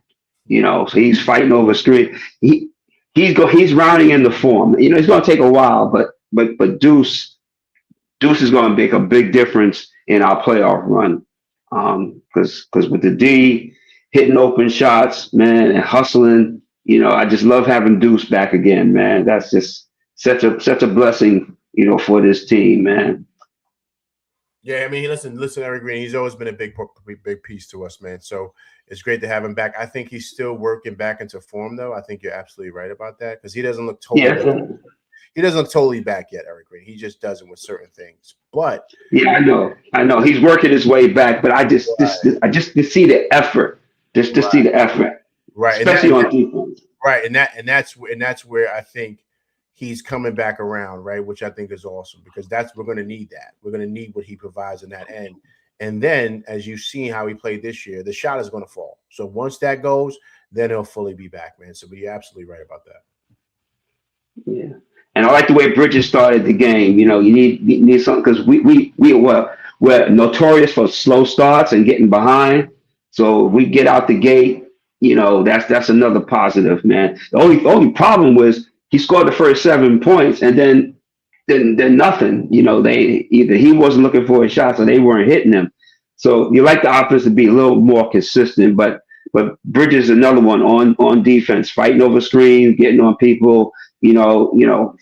so he's fighting over screen. He's rounding in the form. It's going to take a while, but Deuce is going to make a big difference in our playoff run. Because with the D hitting open shots, man, and hustling, I just love having Deuce back again, man. That's just such a blessing, for this team, man. Yeah, I mean, listen, Eric Green, he's always been a big piece to us, man. So it's great to have him back. I think he's still working back into form, though. I think you're absolutely right about that, because he doesn't look totally he doesn't look totally back yet, Eric Green. He just doesn't with certain things. But yeah, I know he's working his way back, but I just to see the effort, just to see the effort, right, especially on defense, right, and that's where I think he's coming back around, right? Which I think is awesome, because we're going to need that. We're going to need what he provides in that end. And then, as you've seen how he played this year, the shot is going to fall. So once that goes, then he'll fully be back, man. So you're absolutely right about that. Yeah, and I like the way Bridges started the game. You need something, because we're notorious for slow starts and getting behind. So we get out the gate. That's another positive, man. The only problem was, he scored the first 7 points, and then nothing. He wasn't looking for his shots, or they weren't hitting him. So you like the offense to be a little more consistent. But Bridges is another one on defense, fighting over screens, getting on people.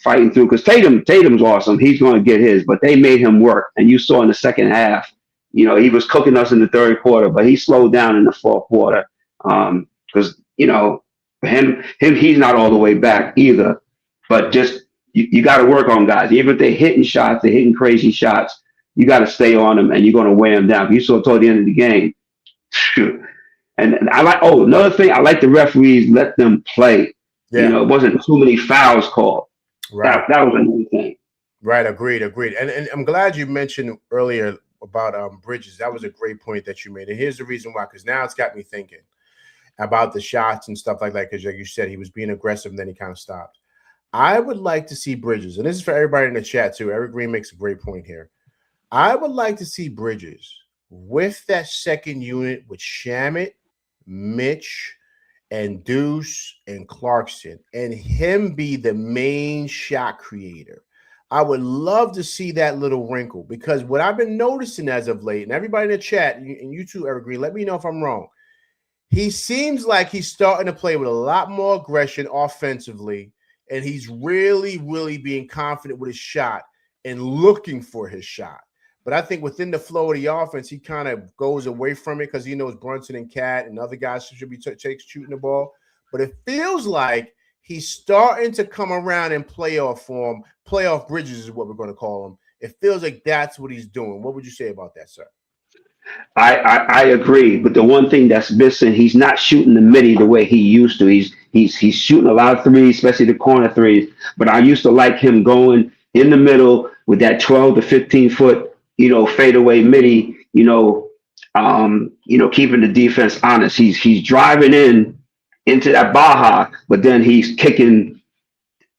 Fighting through, because Tatum's awesome. He's going to get his, but they made him work. And you saw in the second half, he was cooking us in the third quarter, but he slowed down in the fourth quarter. Because for him, he's not all the way back either. But just you got to work on guys. Even if they're hitting shots, they're hitting crazy shots, you got to stay on them, and you're going to wear them down. If you saw toward the end of the game, shoot. And another thing, I like the referees let them play. Yeah. It wasn't too many fouls called. Right. That was another thing. Right. Agreed. And I'm glad you mentioned earlier about Bridges. That was a great point that you made. And here's the reason why, because now it's got me thinking about the shots and stuff like that, because like you said, he was being aggressive and then he kind of stopped. I would like to see Bridges, and this is for everybody in the chat too. Eric Green makes a great point here. I would like to see Bridges with that second unit with Shamet, Mitch, and Deuce and Clarkson, and him be the main shot creator. I would love to see that little wrinkle, because what I've been noticing as of late, and everybody in the chat, and you too, Eric Green, let me know if I'm wrong. He seems like he's starting to play with a lot more aggression offensively, and he's really, really being confident with his shot and looking for his shot. But I think within the flow of the offense, he kind of goes away from it, because he knows Brunson and Cat and other guys should be shooting the ball. But it feels like he's starting to come around in playoff form. Playoff Bridges is what we're going to call him. It feels like that's what he's doing. What would you say about that, sir? I agree, but the one thing that's missing, he's not shooting the midi the way he used to. He's shooting a lot of threes, especially the corner threes. But I used to like him going in the middle with that 12 to 15 foot, fadeaway midi. Keeping the defense honest. He's driving into that Baja, but then he's kicking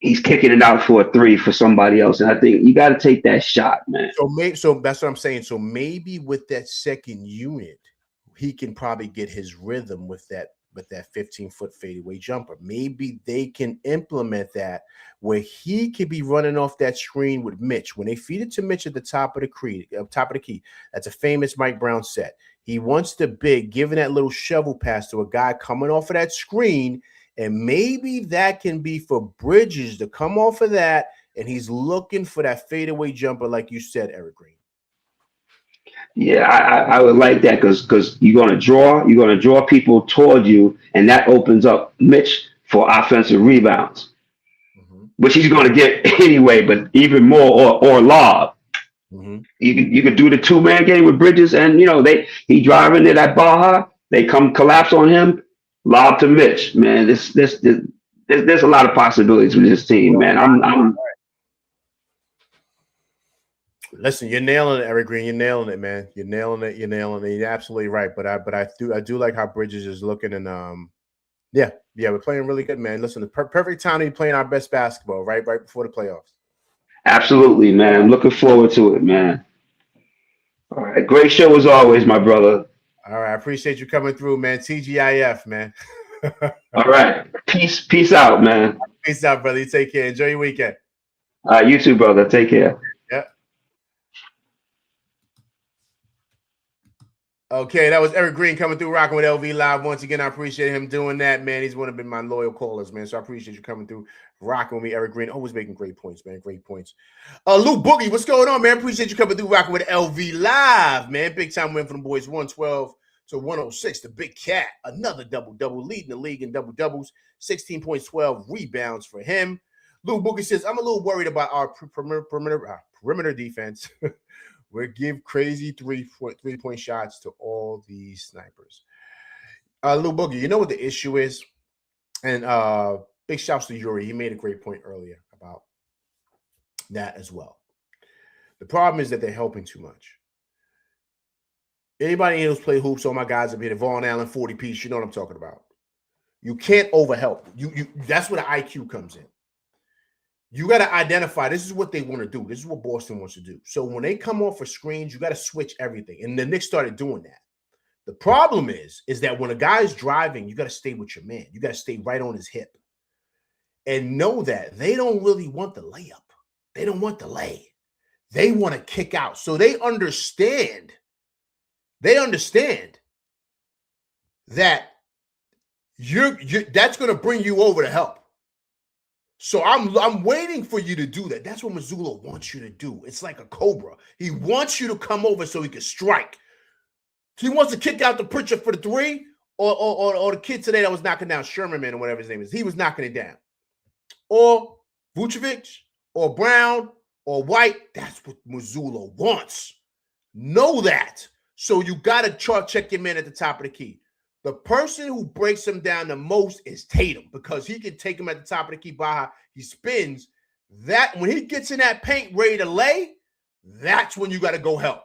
he's kicking it out for a three for somebody else. And I think you got to take that shot, man. So that's what I'm saying. So maybe with that second unit, he can probably get his rhythm with that 15-foot fadeaway jumper. Maybe they can implement that where he could be running off that screen with Mitch. When they feed it to Mitch at the top of the key, that's a famous Mike Brown set. He wants the big, giving that little shovel pass to a guy coming off of that screen, and maybe that can be for Bridges to come off of that, and he's looking for that fadeaway jumper, like you said, Eric Green. Yeah, I would like that because you're gonna draw people toward you, and that opens up Mitch for offensive rebounds, which he's gonna get anyway, but even more or lob. You could do the 2-man game with Bridges, and he driving it at Baja, they come collapse on him, lob to Mitch. Man, there's a lot of possibilities with this team, man. I'm Listen, you're nailing it, Eric Green. You're nailing it, man. You're nailing it. You're absolutely right. But I do like how Bridges is looking, and yeah, we're playing really good, man. Listen, the perfect time to be playing our best basketball, right before the playoffs. Absolutely, man. I'm looking forward to it, man. All right, great show as always, my brother. All right, I appreciate you coming through, man. TGIF, man. All right, peace out, man. Peace out, brother. You take care. Enjoy your weekend. You too, brother. Take care. Yeah. Okay, that was Eric Green coming through, rocking with LV Live. Once again, I appreciate him doing that, man. He's one of my loyal callers, man. So I appreciate you coming through, rocking with me, Eric Green. Always making great points, man. Great points. Lou Boogie, what's going on, man? Appreciate you coming through, rocking with LV Live, man. Big time win for the boys, 112 to 106. The Big Cat, another double-double, leading the league in double-doubles, 16 points, 12 rebounds for him. Lou Boogie says, I'm a little worried about our perimeter defense. We'll give crazy three-point shots to all these snipers. Lou Boogie, you know what the issue is? And big shouts to Yuri. He made a great point earlier about that as well. The problem is that they're helping too much. Anybody who's played hoops, all my guys up here, the Vaughn Allen 40-piece, you know what I'm talking about. You can't overhelp. That's where the IQ comes in. You got to identify this is what they want to do. This is what Boston wants to do. So when they come off for screens, you got to switch everything. And the Knicks started doing that. The problem is that when a guy's driving, you got to stay with your man. You got to stay right on his hip. And know that they don't really want the layup. They don't want the lay. They want to kick out. So they understand. That that's going to bring you over to help. So I'm waiting for you to do that. That's what Mazzulla wants you to do. It's like a cobra. He wants you to come over so he can strike. He wants to kick out the Pritchard for the three, or the kid today that was knocking down Sherman, man, or whatever his name is. He was knocking it down. Or Vucevic, or Brown, or White. That's what Mazzulla wants. Know that. So you got to check your man at the top of the key. The person who breaks him down the most is Tatum, because he can take him at the top of the key. Baja, he spins. That when he gets in that paint ready to lay, that's when you got to go help.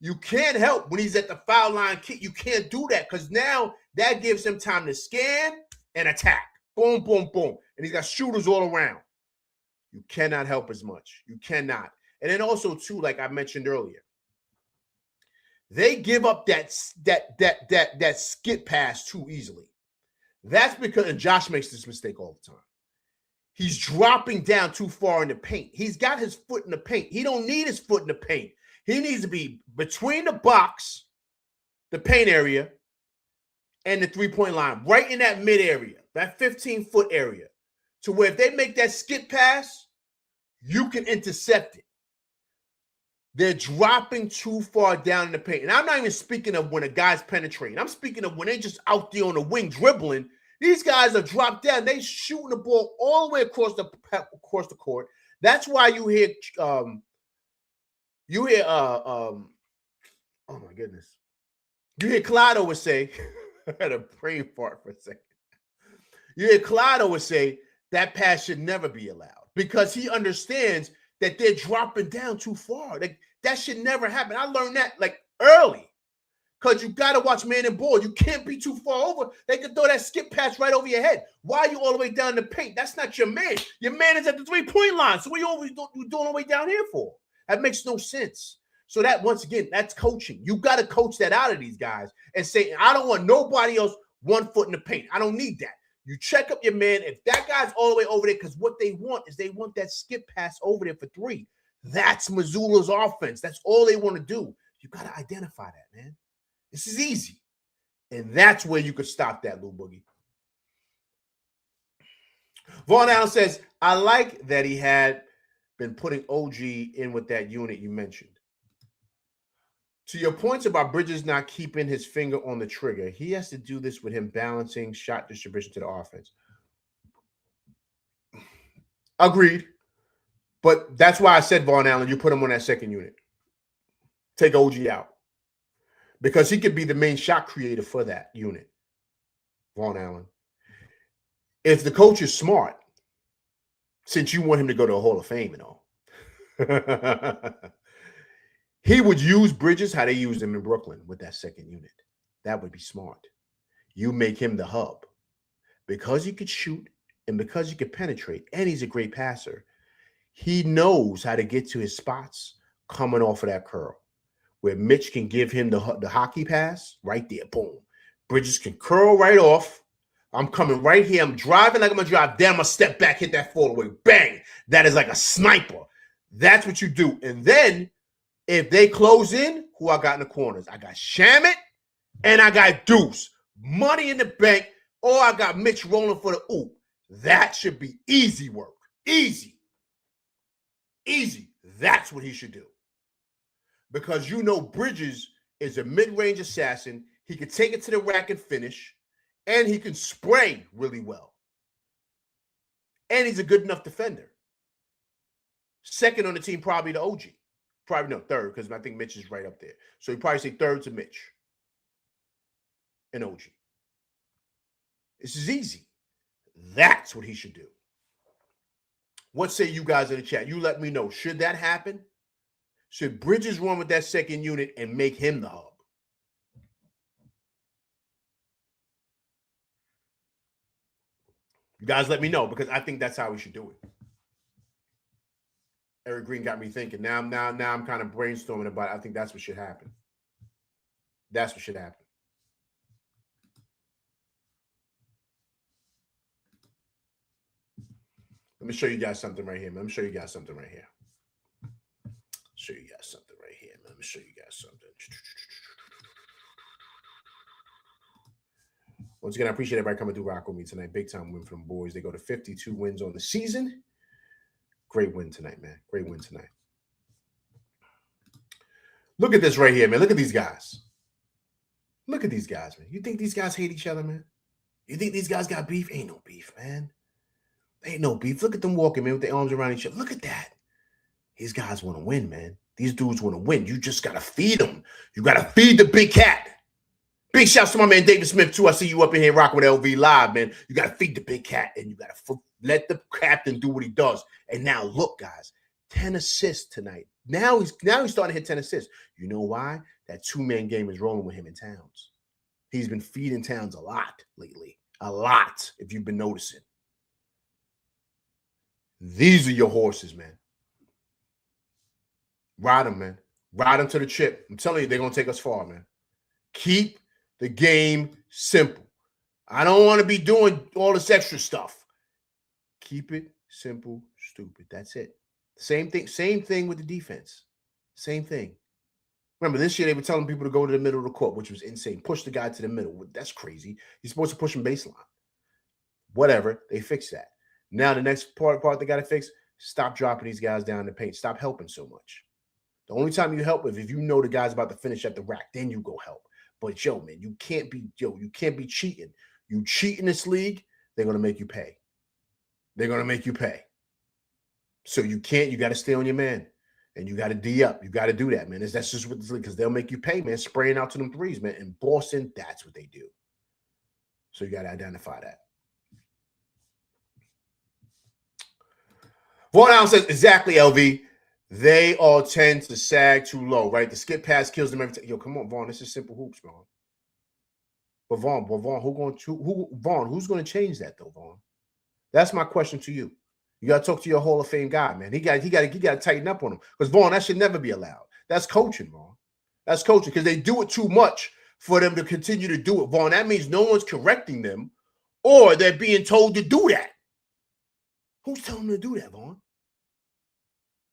You can't help when he's at the foul line kick. You can't do that because now that gives him time to scan and attack. Boom, boom, boom. And he's got shooters all around. You cannot help as much. You cannot. And then also, too, like I mentioned earlier, they give up that skip pass too easily. That's because, and Josh makes this mistake all the time. He's dropping down too far in the paint. He's got his foot in the paint. He don't need his foot in the paint. He needs to be between the box, the paint area, and the three-point line, right in that mid area, that 15-foot area, to where if they make that skip pass, you can intercept it. They're dropping too far down in the paint. And I'm not even speaking of when a guy's penetrating. I'm speaking of when they're just out there on the wing dribbling. These guys are dropped down. They shooting the ball all the way across the court. That's why you hear oh my goodness. You hear Claudio would say, I had a brain fart for a second. You hear Claudio would say that pass should never be allowed because he understands that they're dropping down too far. Like that should never happen. I learned that like early Because you got to watch man and ball. You can't be too far over. They can throw that skip pass right over your head. Why are you all the way down the paint? That's not your man. Your man is at the 3-point line. So what you doing all the way down here for? That makes no sense. So that, once again, that's coaching. You got to coach that out of these guys and say, I don't want nobody else 1 foot in the paint. I don't need that. You check up your man. If that guy's all the way over there, because what they want is they want that skip pass over there for 3. That's Missoula's offense. That's all they want to do. You got to identify that, man. This is easy. And that's where you could stop that, Lou Boogie. Vaughn Allen says, I like that he had been putting OG in with that unit you mentioned. To your points about Bridges not keeping his finger on the trigger, he has to do this with him balancing shot distribution to the offense. Agreed. But that's why I said, Vaughn Allen, you put him on that second unit. Take OG out. Because he could be the main shot creator for that unit, Vaughn Allen. If the coach is smart, since you want him to go to a Hall of Fame and all, he would use Bridges how they used him in Brooklyn with that second unit. That would be smart. You make him the hub. Because he could shoot and because he could penetrate, and he's a great passer, he knows how to get to his spots coming off of that curl, where Mitch can give him the hockey pass right there. Boom. Bridges can curl right off. I'm coming right here. I'm driving like I'm going to drive. Then I'm going to step back, hit that fall away. Bang. That is like a sniper. That's what you do. And then if they close in, who I got in the corners? I got Shamet and I got Deuce. Money in the bank, or I got Mitch rolling for the oop. That should be easy work. Easy. Easy. That's what he should do. Because you know Bridges is a mid-range assassin. He can take it to the rack and finish, and he can spray really well. And he's a good enough defender. Second on the team, probably the OG. Probably no, third, because I think Mitch is right up there. So you probably say third to Mitch and OG. This is easy. That's what he should do. What say you guys in the chat? You let me know. Should that happen? Should Bridges run with that second unit and make him the hub? You guys let me know, because I think that's how we should do it. Eric Green got me thinking. Now I'm kind of brainstorming about it. I think that's what should happen. That's what should happen. Let me show you guys something right here, man. Let me show you guys something right here. Show you guys something right here, man. Let me show you guys something. Once again, I appreciate everybody coming through rock with me tonight. Big time win for them boys. They go to 52 wins on the season. Great win tonight, man. Great win tonight. Look at this right here, man. Look at these guys. Look at these guys, man. You think these guys hate each other, man? You think these guys got beef? Ain't no beef, man. Ain't no beef. Look at them walking, man, with their arms around each other. Look at that. These guys want to win, man. These dudes want to win. You just got to feed them. You got to feed the big cat. Big shouts to my man David Smith, too. I see you up in here rocking with LV Live, man. You got to feed the big cat, and you got to let the captain do what he does. And now, look, guys, 10 assists tonight. Now he's starting to hit 10 assists. You know why? That two-man game is rolling with him in Towns. He's been feeding Towns a lot lately. A lot, if you've been noticing. These are your horses, man. Ride them, man. Ride them to the chip. I'm telling you, they're going to take us far, man. Keep the game simple. I don't want to be doing all this extra stuff. Keep it simple, stupid. That's it. Same thing with the defense. Same thing. Remember, this year they were telling people to go to the middle of the court, which was insane. Push the guy to the middle. That's crazy. You're supposed to push him baseline. Whatever. They fixed that. Now the next part they got to fix, stop dropping these guys down in the paint. Stop helping so much. The only time you help is if you know the guy's about to finish at the rack, then you go help. But yo, man, you can't be cheating. You cheat in this league, they're gonna make you pay. They're gonna make you pay. So you got to stay on your man. And you got to D up. You got to do that, man. That's just what this league, because they'll make you pay, man, spraying out to them threes, man. In Boston, that's what they do. So you got to identify that. Vaughn Allen says, exactly, LV. they all tend to sag too low, right? The skip pass kills them every time. Yo, come on, Vaughn. This is simple hoops, Vaughn. But Vaughn, who's going to change that though, Vaughn? That's my question to you. You got to talk to your Hall of Fame guy, man. He got to tighten up on him because Vaughn, that should never be allowed. That's coaching, Vaughn. That's coaching because they do it too much for them to continue to do it, Vaughn. That means no one's correcting them, or they're being told to do that. Who's telling them to do that, Vaughn?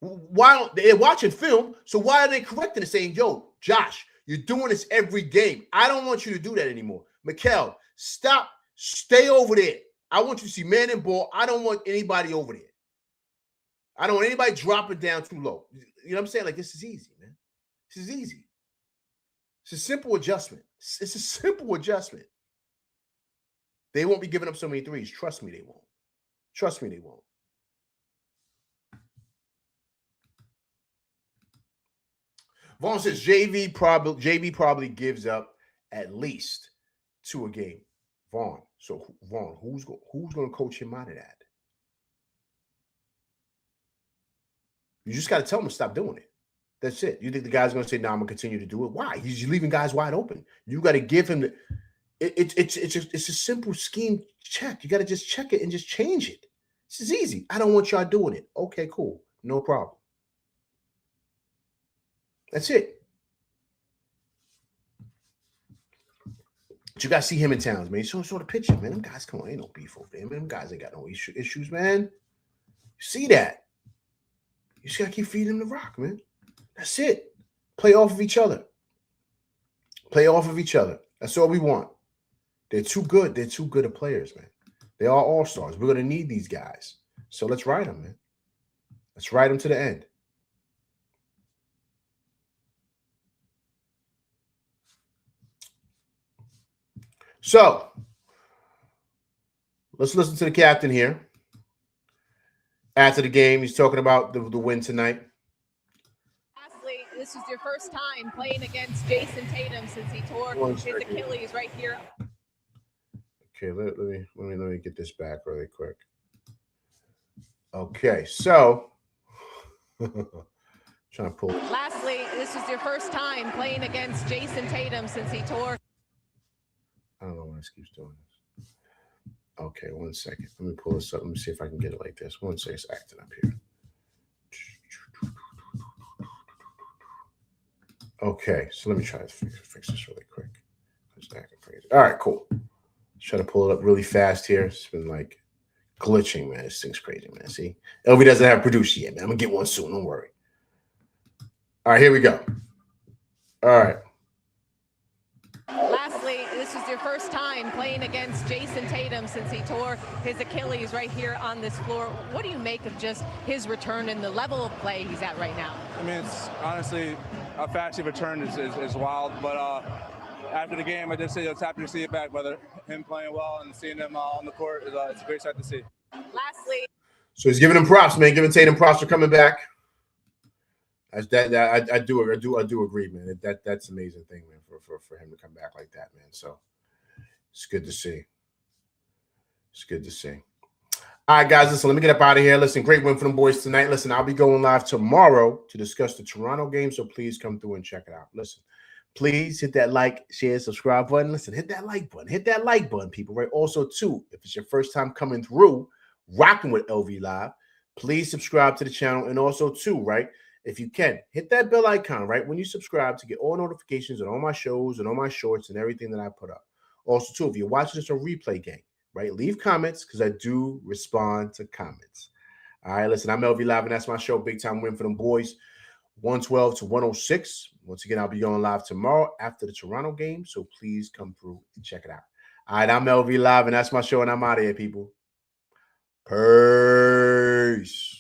Why don't they're watching film? So why are they correcting and saying, "Yo, Josh, you're doing this every game. I don't want you to do that anymore, Mikal. Stop. Stay over there. I want you to see man and ball. I don't want anybody over there. I don't want anybody dropping down too low. You know what I'm saying? Like, this is easy, man. This is easy. It's a simple adjustment. It's a simple adjustment. They won't be giving up so many threes. Trust me, they won't. Trust me, they won't. Vaughn says JB probably gives up at least 2 a game. Vaughn. So Vaughn, who's going to coach him out of that? You just got to tell him to stop doing it. That's it. You think the guy's going to say, "No, I'm going to continue to do it"? Why? He's leaving guys wide open. You got to give him the. It's a simple scheme check. You got to just check it and just change it. This is easy. I don't want y'all doing it. Okay, cool, no problem. That's it. But you got to see him in Towns, man. He's so sort of picture, man. Them guys, come on, ain't no beef over there, man. Them guys ain't got no issues, man. You see that? You just got to keep feeding them the rock, man. That's it. Play off of each other. Play off of each other. That's all we want. They're too good. They're too good of players, man. They are all-stars. We're going to need these guys. So let's ride them, man. Let's ride them to the end. So let's listen to the captain here. After the game, he's talking about the win tonight. Lastly, this is your first time playing against Jason Tatum since he tore his Achilles right here. Okay, let me get this back really quick. Okay, so trying to pull. Lastly, this is your first time playing against Jason Tatum since he tore. I don't know why this keeps doing this. Okay, 1 second. Let me pull this up. Let me see if I can get it like this. 1 second, it's acting up here. Okay, so let me try to fix this really quick. It's acting crazy. All right, cool. Try to pull it up really fast here. It's been like glitching, man. This thing's crazy, man. See, LV doesn't have a producer yet, man. I'm gonna get one soon. Don't worry. All right, here we go. All right. Lastly, this is your first time playing against Jason Tatum since he tore his Achilles right here on this floor. What do you make of just his return and the level of play he's at right now? I mean, it's honestly a fast return is wild, but after the game, I just say it's happy to see it back. Whether him playing well and seeing him on the court, it's a great sight to see. Lastly, so he's giving him props, man. Giving Tatum props for coming back. I do agree, man. That's an amazing thing, man, for him to come back like that, man. So it's good to see. It's good to see. All right, guys, listen, let me get up out of here. Listen, great win for them boys tonight. Listen, I'll be going live tomorrow to discuss the Toronto game, so please come through and check it out. Listen, please hit that like, share, subscribe button. Listen, hit that like button. Hit that like button, people, right? Also, too, if it's your first time coming through, rocking with LV Live, please subscribe to the channel. And also, too, right, if you can, hit that bell icon, right, when you subscribe to get all notifications on all my shows and all my shorts and everything that I put up. Also, too, if you're watching this on replay game, right, leave comments because I do respond to comments. All right, listen, I'm LV Live, and that's my show, Big Time Win for them boys, 112 to 106. Once again, I'll be going live tomorrow after the Toronto game, so please come through and check it out. All right, I'm LV Live, and that's my show, and I'm out of here, people. Peace.